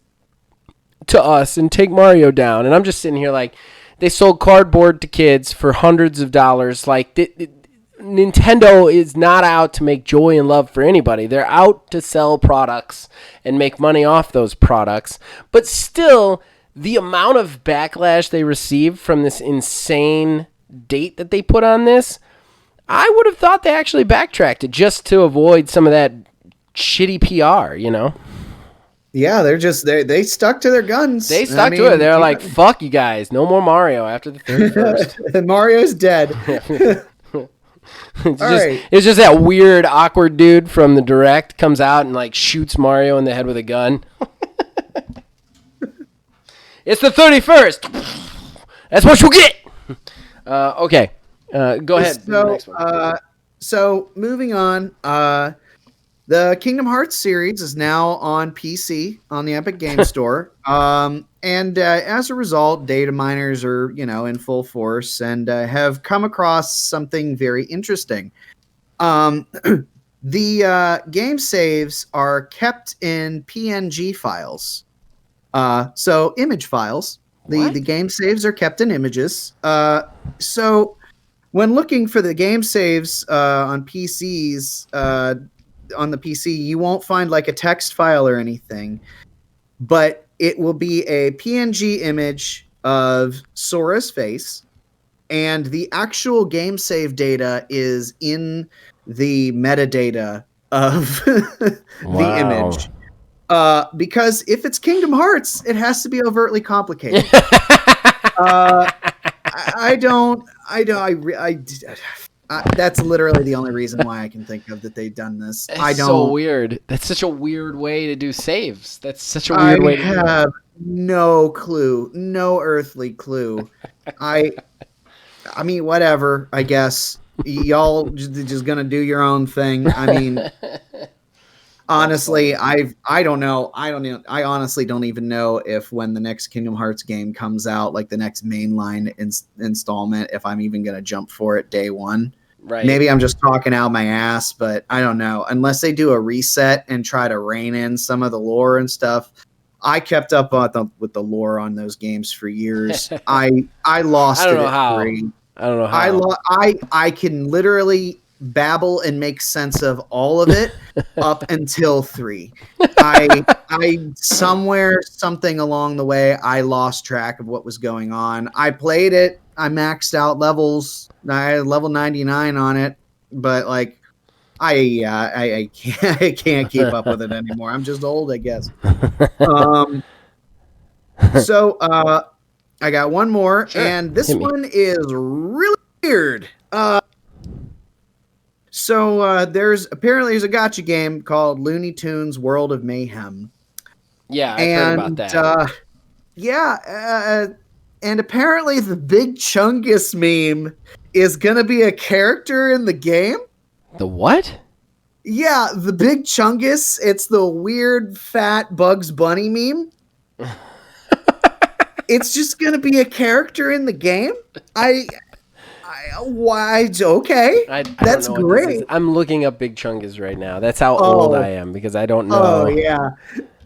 to us and take Mario down. And I'm just sitting here like, they sold cardboard to kids for hundreds of dollars. Like, Nintendo is not out to make joy and love for anybody. They're out to sell products and make money off those products. But still, the amount of backlash they received from this insane date that they put on this, I would have thought they actually backtracked it just to avoid some of that shitty PR, you know? Yeah, they stuck to their guns. They stuck to it. They're like, fuck you guys. No more Mario after the 31st. Mario's dead. It's just that weird, awkward dude from the Direct comes out and like shoots Mario in the head with a gun. It's the 31st. That's what you get. Okay. Go ahead. So moving on. The Kingdom Hearts series is now on PC on the Epic Games Store. And as a result, data miners are, in full force and have come across something very interesting. The game saves are kept in PNG files. So image files. The game saves are kept in images. So when looking for the game saves on PCs, on the PC, you won't find like a text file or anything, but it will be a PNG image of Sora's face, and the actual game save data is in the metadata of the image. Because if it's Kingdom Hearts, it has to be overtly complicated. That's literally the only reason why I can think of that they've done this. So weird. That's such a weird way to do saves. That's such a weird way to do it. I have no clue. No earthly clue. I mean, whatever, I guess. Y'all just gonna do your own thing. I mean, honestly, I don't know. I honestly don't even know if when the next Kingdom Hearts game comes out, like the next mainline installment, if I'm even going to jump for it day one. Right. Maybe I'm just talking out my ass, but I don't know. Unless they do a reset and try to rein in some of the lore and stuff. I kept up with the lore on those games for years. I lost it at 3. I don't know how. I can literally babble and make sense of all of it up until 3. I something along the way, I lost track of what was going on. I played it. I maxed out levels. I had level 99 on it, but like I can't keep up with it anymore. I'm just old, I guess. So I got one more, and this one is really weird. So there's a gacha game called Looney Tunes World of Mayhem. Yeah, I've heard about that. And apparently the Big Chungus meme is going to be a character in the game. The what? Yeah, the Big Chungus. It's the weird, fat Bugs Bunny meme. It's just going to be a character in the game? Why? Okay, that's great. I'm looking up Big Chungus right now. That's how old I am because I don't know.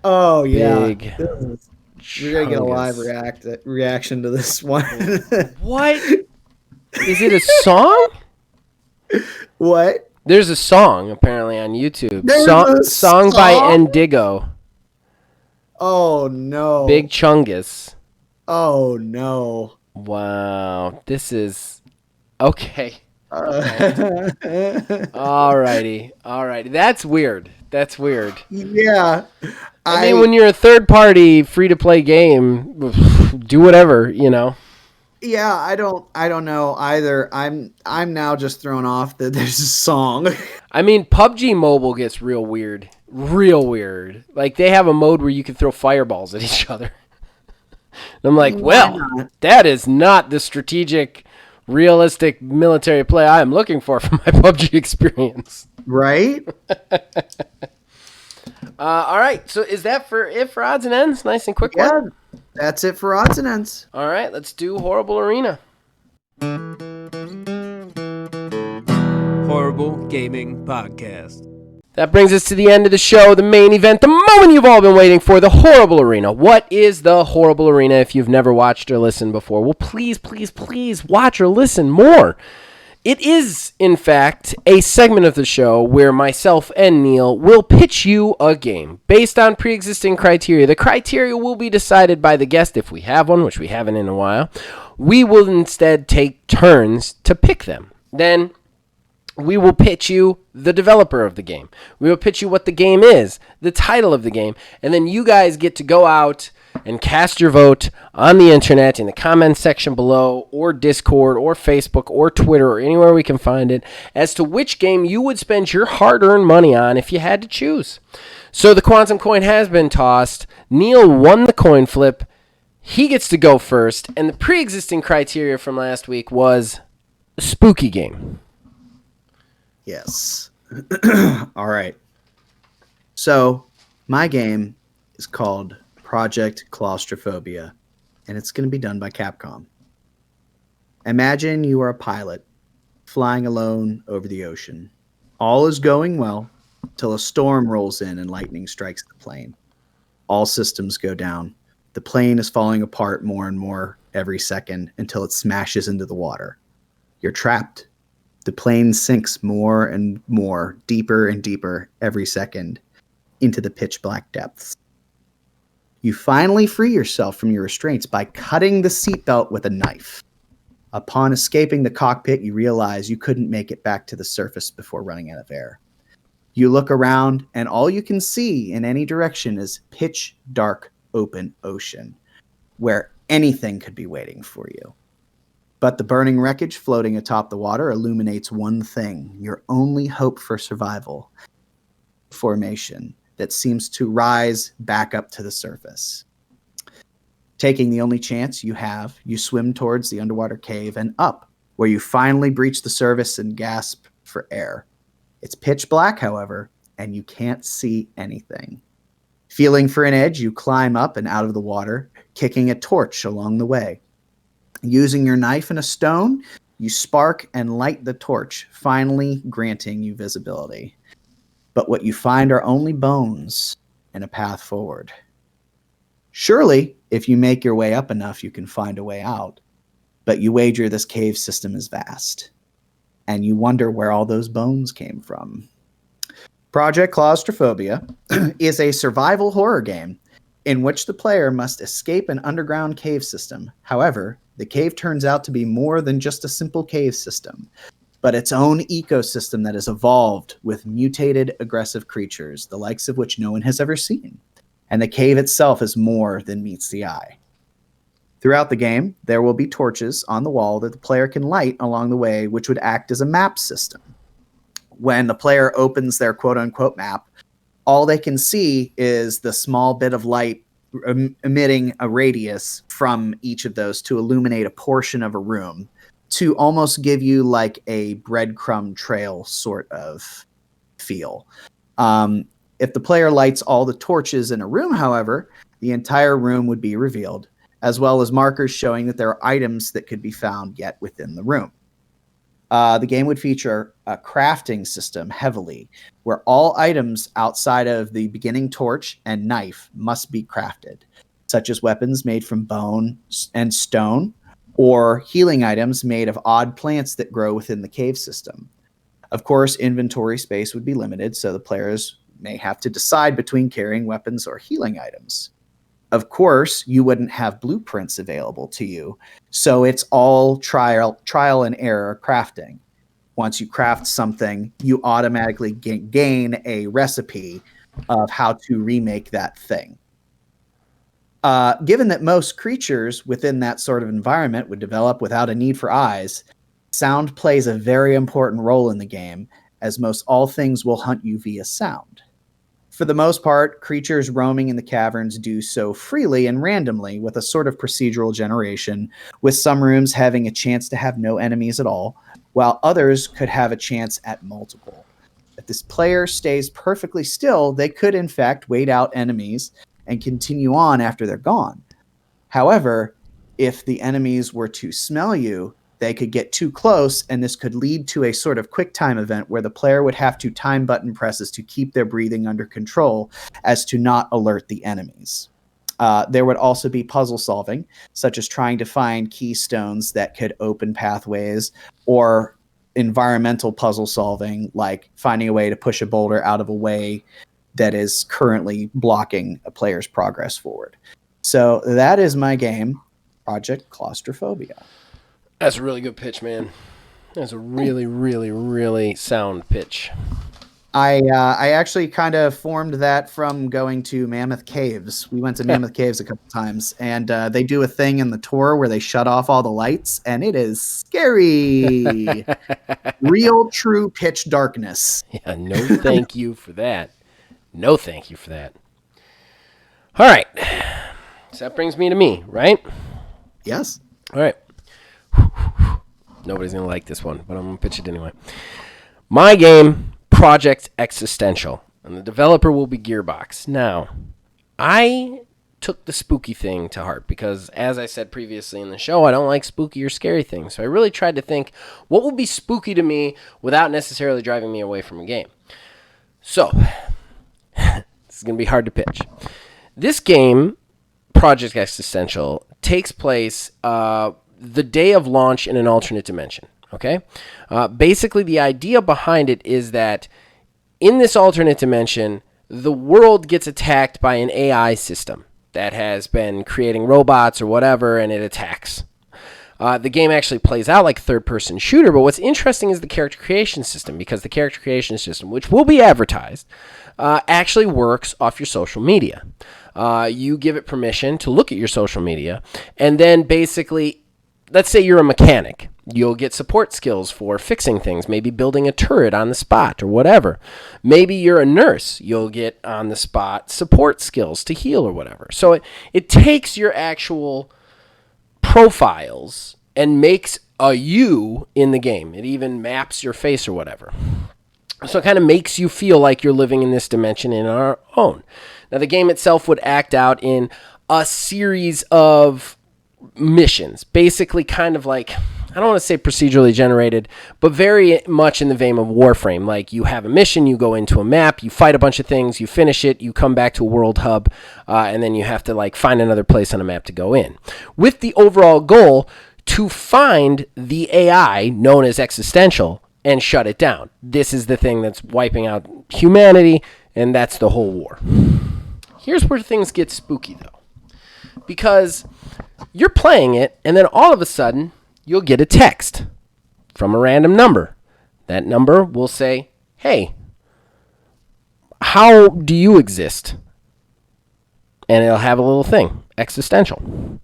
Oh yeah. Big We're gonna get a live reaction to this one. What? Is it a song? What? There's a song apparently on YouTube. There's a song by Indigo. Oh no. Big Chungus. Oh no. Wow. This is okay. Alrighty. That's weird. Yeah. I mean, when you're a third-party free-to-play game, do whatever, you know. Yeah, I don't know either. I'm now just thrown off that there's a song. I mean, PUBG Mobile gets real weird. Like, they have a mode where you can throw fireballs at each other. And I'm like, that is not the strategic, realistic military play I am looking for my PUBG experience. Right? All right, so is that it for odds and ends? Nice and quick one? That's it for odds and ends. All right, let's do Horrible Arena. Horrible Gaming Podcast. That brings us to the end of the show, the main event, the moment you've all been waiting for, the Horrible Arena. What is the Horrible Arena if you've never watched or listened before? Well, please watch or listen more. It is, in fact, a segment of the show where myself and Neil will pitch you a game based on pre-existing criteria. The criteria will be decided by the guest if we have one, which we haven't in a while. We will instead take turns to pick them. Then we will pitch you the developer of the game. We will pitch you what the game is, the title of the game, and then you guys get to go out and cast your vote on the internet in the comments section below, or Discord, or Facebook, or Twitter, or anywhere we can find it, as to which game you would spend your hard-earned money on if you had to choose. So the Quantum Coin has been tossed. Neil won the coin flip. He gets to go first, and the pre-existing criteria from last week was a spooky game. Yes. All right. So my game is called Project Claustrophobia, and it's going to be done by Capcom. Imagine you are a pilot flying alone over the ocean. All is going well till a storm rolls in and lightning strikes the plane. All systems go down. The plane is falling apart more and more every second until it smashes into the water. You're trapped. The plane sinks more and more, deeper and deeper every second into the pitch black depths. You finally free yourself from your restraints by cutting the seatbelt with a knife. Upon escaping the cockpit, you realize you couldn't make it back to the surface before running out of air. You look around, and all you can see in any direction is pitch dark open ocean, where anything could be waiting for you. But the burning wreckage floating atop the water illuminates one thing, your only hope for survival: formation that seems to rise back up to the surface. Taking the only chance you have, you swim towards the underwater cave and up, where you finally breach the surface and gasp for air. It's pitch black, however, and you can't see anything. Feeling for an edge, you climb up and out of the water, kicking a torch along the way. Using your knife and a stone, you spark and light the torch, finally granting you visibility. But what you find are only bones and a path forward. Surely, if you make your way up enough, you can find a way out. But you wager this cave system is vast, and you wonder where all those bones came from. Project Claustrophobia is a survival horror game in which the player must escape an underground cave system. However, the cave turns out to be more than just a simple cave system, but its own ecosystem that has evolved with mutated, aggressive creatures, the likes of which no one has ever seen. And the cave itself is more than meets the eye. Throughout the game, there will be torches on the wall that the player can light along the way, which would act as a map system. When the player opens their quote-unquote map, all they can see is the small bit of light emitting a radius from each of those to illuminate a portion of a room, to almost give you like a breadcrumb trail sort of feel. If the player lights all the torches in a room, however, the entire room would be revealed, as well as markers showing that there are items that could be found yet within the room. The game would feature a crafting system heavily, where all items outside of the beginning torch and knife must be crafted. such as weapons made from bone and stone, or healing items made of odd plants that grow within the cave system. Of course, inventory space would be limited, so the players may have to decide between carrying weapons or healing items. Of course, you wouldn't have blueprints available to you, so it's all trial and error crafting. Once you craft something, you automatically gain a recipe of how to remake that thing. Given that most creatures within that sort of environment would develop without a need for eyes, sound plays a very important role in the game, as most all things will hunt you via sound. For the most part, creatures roaming in the caverns do so freely and randomly with a sort of procedural generation, with some rooms having a chance to have no enemies at all, while others could have a chance at multiple. If this player stays perfectly still, they could in fact wait out enemies and continue on after they're gone. However, if the enemies were to smell you, they could get too close, and this could lead to a sort of quick time event where the player would have to time button presses to keep their breathing under control as to not alert the enemies. There would also be puzzle solving, such as trying to find keystones that could open pathways, or environmental puzzle solving, like finding a way to push a boulder out of a way that is currently blocking a player's progress forward. So that is my game, Project Claustrophobia. That's a really good pitch, man. That's a really, really, really sound pitch. I actually kind of formed that from going to Mammoth Caves. We went to Mammoth Caves a couple times, and they do a thing in the tour where they shut off all the lights, and it is scary. Real, true pitch darkness. Yeah, no thank you for that. No thank you for that. All right. So that brings me to me, right? Yes. All right. Nobody's going to like this one, but I'm going to pitch it anyway. My game, Project Existential, and the developer will be Gearbox. Now, I took the spooky thing to heart because, as I said previously in the show, I don't like spooky or scary things. So I really tried to think, what would be spooky to me without necessarily driving me away from a game? So, this is going to be hard to pitch. This game, Project Existential, takes place the day of launch in an alternate dimension, okay? Basically, the idea behind it is that in this alternate dimension, the world gets attacked by an AI system that has been creating robots or whatever, and it attacks. The game actually plays out like a third-person shooter, but what's interesting is the character creation system, because the character creation system, which will be advertised, actually works off your social media. You give it permission to look at your social media, and then basically, let's say you're a mechanic. You'll get support skills for fixing things, maybe building a turret on the spot or whatever. Maybe you're a nurse. You'll get on the spot support skills to heal or whatever. So it takes your actual profiles and makes a you in the game. It even maps your face or whatever. So it kind of makes you feel like you're living in this dimension in our own. Now, the game itself would act out in a series of missions, basically kind of like, I don't want to say procedurally generated, but very much in the vein of Warframe. Like, you have a mission, you go into a map, you fight a bunch of things, you finish it, you come back to a world hub, and then you have to like find another place on a map to go in. With the overall goal to find the AI known as Existential and shut it down. This is the thing that's wiping out humanity, and that's the whole war. Here's where things get spooky, though. Because you're playing it, and then all of a sudden, you'll get a text from a random number. That number will say, hey, how do you exist? And it'll have a little thing, Existential.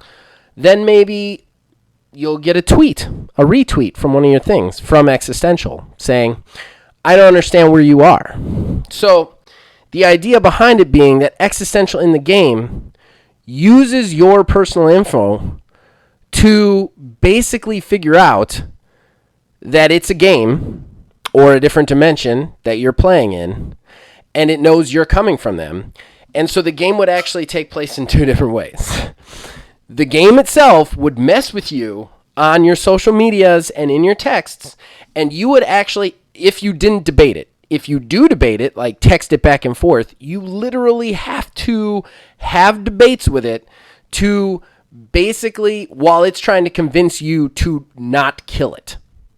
Then maybe you'll get a tweet, a retweet from one of your things from Existential saying, I don't understand where you are. So the idea behind it being that Existential in the game uses your personal info to basically figure out that it's a game or a different dimension that you're playing in, and it knows you're coming from them. And so the game would actually take place in two different ways. The game itself would mess with you on your social medias and in your texts, and you would actually, if you didn't debate it, if you do debate it, like text it back and forth, you literally have to have debates with it to basically, while it's trying to convince you to not kill it,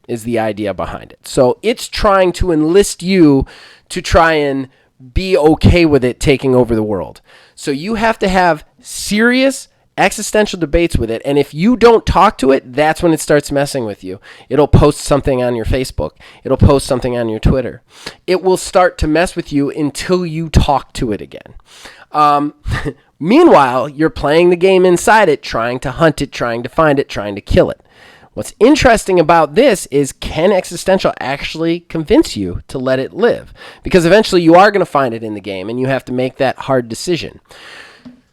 is the idea behind it. So it's trying to enlist you to try and be okay with it taking over the world. So you have to have serious existential debates with it, and if you don't talk to it, that's when it starts messing with you. It'll post something on your Facebook. It'll post something on your Twitter. It will start to mess with you until you talk to it again. Meanwhile, you're playing the game inside it, trying to hunt it, trying to find it, trying to kill it. What's interesting about this is, can Existential actually convince you to let it live? Because eventually you are going to find it in the game, and you have to make that hard decision.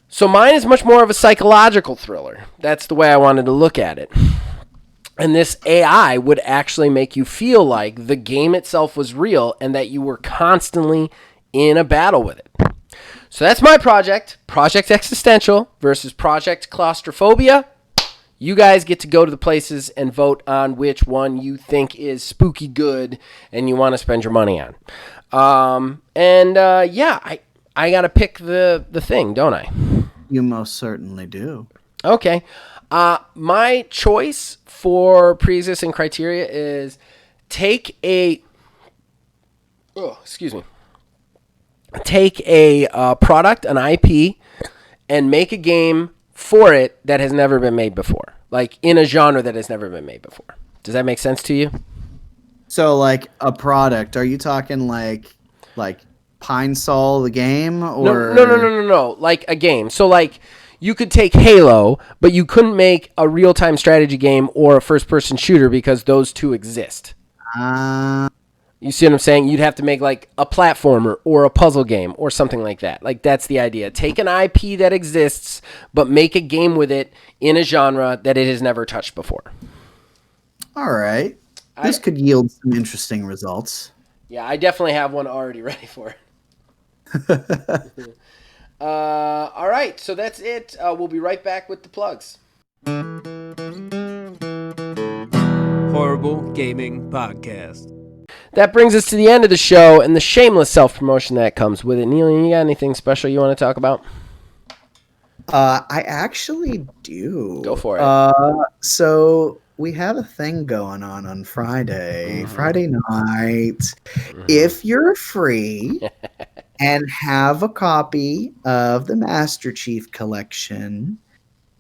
So mine is much more of a psychological thriller. That's the way I wanted to look at it. And this AI would actually make you feel like the game itself was real and that you were constantly in a battle with it. So that's my project, Project Existential versus Project Claustrophobia. You guys get to go to the places and vote on which one you think is spooky good and you want to spend your money on. I got to pick the thing, don't I? You most certainly do. Okay. My choice for pre-existing criteria is take a product, an IP, and make a game for it that has never been made before. Like in a genre that has never been made before. Does that make sense to you? So like a product, are you talking like Pine Sol the game, or no, like a game. So like you could take Halo, but you couldn't make a real-time strategy game or a first-person shooter because those two exist. You see what I'm saying? You'd have to make like a platformer or a puzzle game or something like that. Like that's the idea. Take an IP that exists, but make a game with it in a genre that it has never touched before. All right. This could yield some interesting results. Yeah, I definitely have one already ready for it. All right, so that's it. We'll be right back with the plugs. Horrible Gaming Podcast. That brings us to the end of the show and the shameless self-promotion that comes with it. Neil, you got anything special you want to talk about? I actually do. Go for it. So we have a thing going on Friday night. If you're free and have a copy of the Master Chief Collection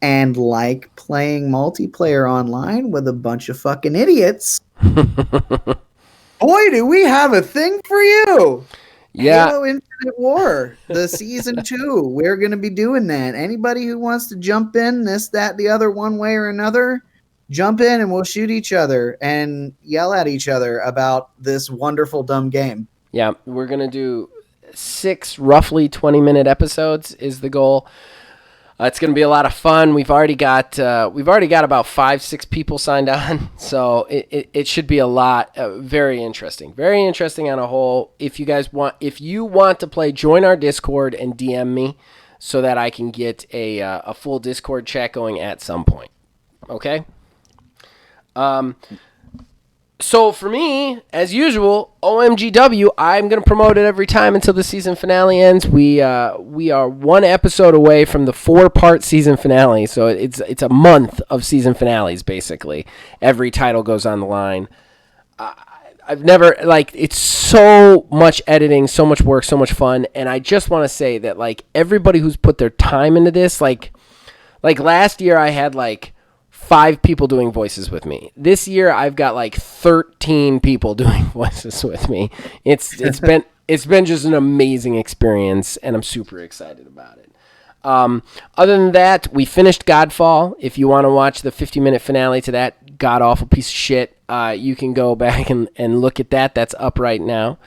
and like playing multiplayer online with a bunch of fucking idiots, boy, do we have a thing for you. Yeah. Halo Infinite War, the season 2. We're going to be doing that. Anybody who wants to jump in, this, that, the other, one way or another, jump in and we'll shoot each other and yell at each other about this wonderful, dumb game. Yeah, we're going to do 6 roughly 20-minute episodes is the goal. It's going to be a lot of fun. We've already got about 5-6 people signed on, so it should be a lot. Very interesting on a whole. If you want to play, join our Discord and DM me so that I can get a full Discord chat going at some point. Okay. So for me, as usual, OMGW, I'm going to promote it every time until the season finale ends. We are one episode away from the 4-part season finale, so it's a month of season finales, basically. Every title goes on the line. I've never, it's so much editing, so much work, so much fun, and I just want to say that, everybody who's put their time into this, like last year I had, 5 people doing voices with me. This year I've got 13 people doing voices with me. It's been just an amazing experience, and I'm super excited about it. Other than that, we finished Godfall. If you want to watch the 50-minute finale to that god-awful piece of shit, you can go back and look at that. That's up right now.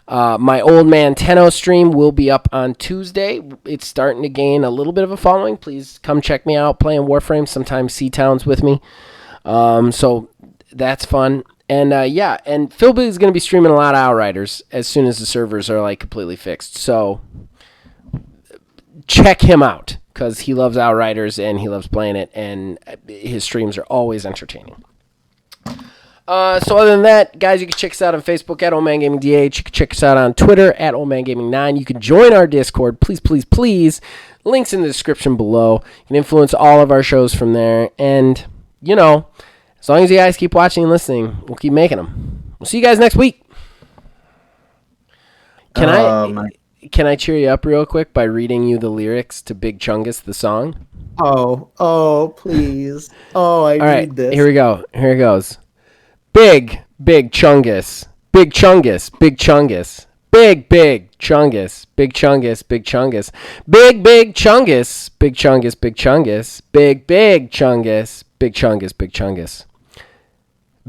My Old Man Tenno stream will be up on Tuesday. It's starting to gain a little bit of a following. Please come check me out playing Warframe. Sometimes C-Town's with me. So that's fun. And and Philby is going to be streaming a lot of Outriders as soon as the servers are completely fixed. So check him out because he loves Outriders and he loves playing it, and his streams are always entertaining. So other than that, guys, you can check us out on Facebook at OldManGamingDH. You can check us out on Twitter at OldManGaming9. You can join our Discord. Please, please, please Links in the description below. You can influence all of our shows from there. And, you know, as long as you guys keep watching and listening, we'll keep making them. We'll see you guys next week. Can I cheer you up real quick by reading you the lyrics to Big Chungus, the song? Oh, please. Oh, I need this. Here we go. Here it goes. Big Chungus. Big Chungus. Big Chungus. Big Chungus. Big Chungus. Big Chungus. Big Chungus. Big Chungus. Big Chungus. Big Chungus. Big Chungus. Big Chungus.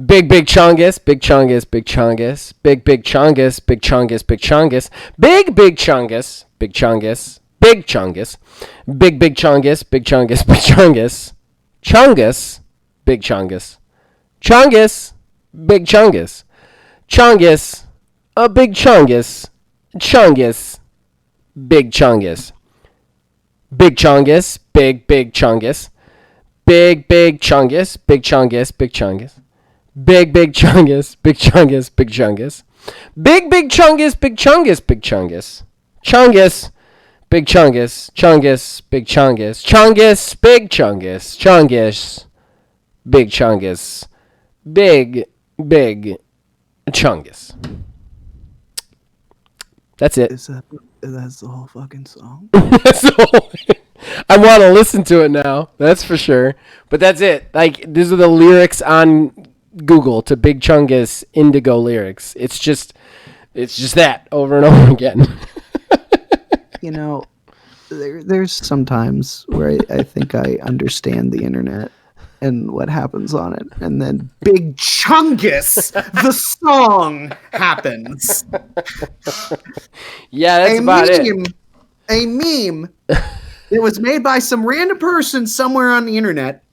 Big Chungus, Big Chungus, Big Chungus, Big Chungus, Big Chungus, Big Chungus, Big Chungus, Big Chungus, Big Chungus, Big Chungus, Big Chungus, Big Chungus, Chungus, Big Chungus, Chungus, Big Chungus, Chungus, a Big Chungus, Chungus, Big Chungus, Big Chungus, Big Chungus, Big Chungus, Big Chungus, Big Chungus. Big Chungus, Big Chungus, Big Chungus. Big Chungus, Big Chungus, Big Chungus. Chungus, Big Chungus, Chungus, Big Chungus. Chungus, Big Chungus, Chungus, Big Chungus. Big Chungus. That's it. That's the whole fucking song? That's the whole I want to listen to it now. That's for sure. But that's it. Like, these are the lyrics on Google to Big Chungus Indigo lyrics. It's just that over and over again. You know, there's sometimes where I think I understand the internet and what happens on it, and then Big Chungus, the song, happens. Yeah, that's about it. A meme that was made by some random person somewhere on the internet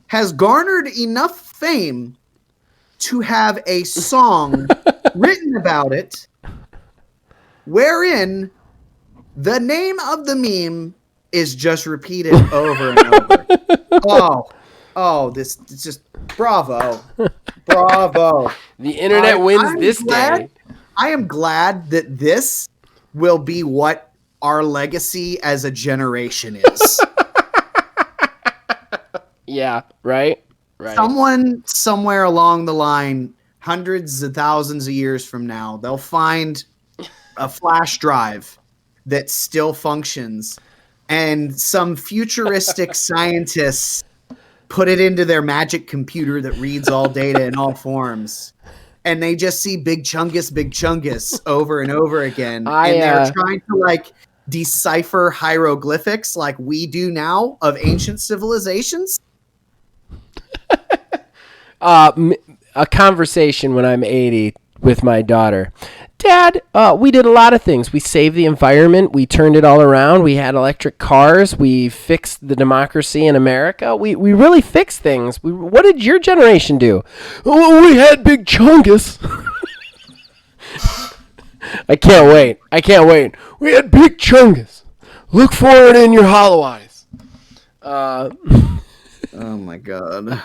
has garnered enough fame to have a song written about it, wherein the name of the meme is just repeated over and over. This is just bravo. The internet wins this day. I am glad that this will be what our legacy as a generation is. Yeah, right. Someone somewhere along the line, hundreds of thousands of years from now, they'll find a flash drive that still functions, and some futuristic scientists put it into their magic computer that reads all data in all forms, and they just see Big Chungus over and over again, and they're trying to like decipher hieroglyphics like we do now of ancient civilizations. A conversation when I'm 80 with my daughter. Dad, we did a lot of things. We saved the environment. We turned it all around. We had electric cars. We fixed the democracy in America. We really fixed things. What did your generation do? Oh, we had Big Chungus. I can't wait. We had Big Chungus. Look for it in your hollow eyes. Oh my God.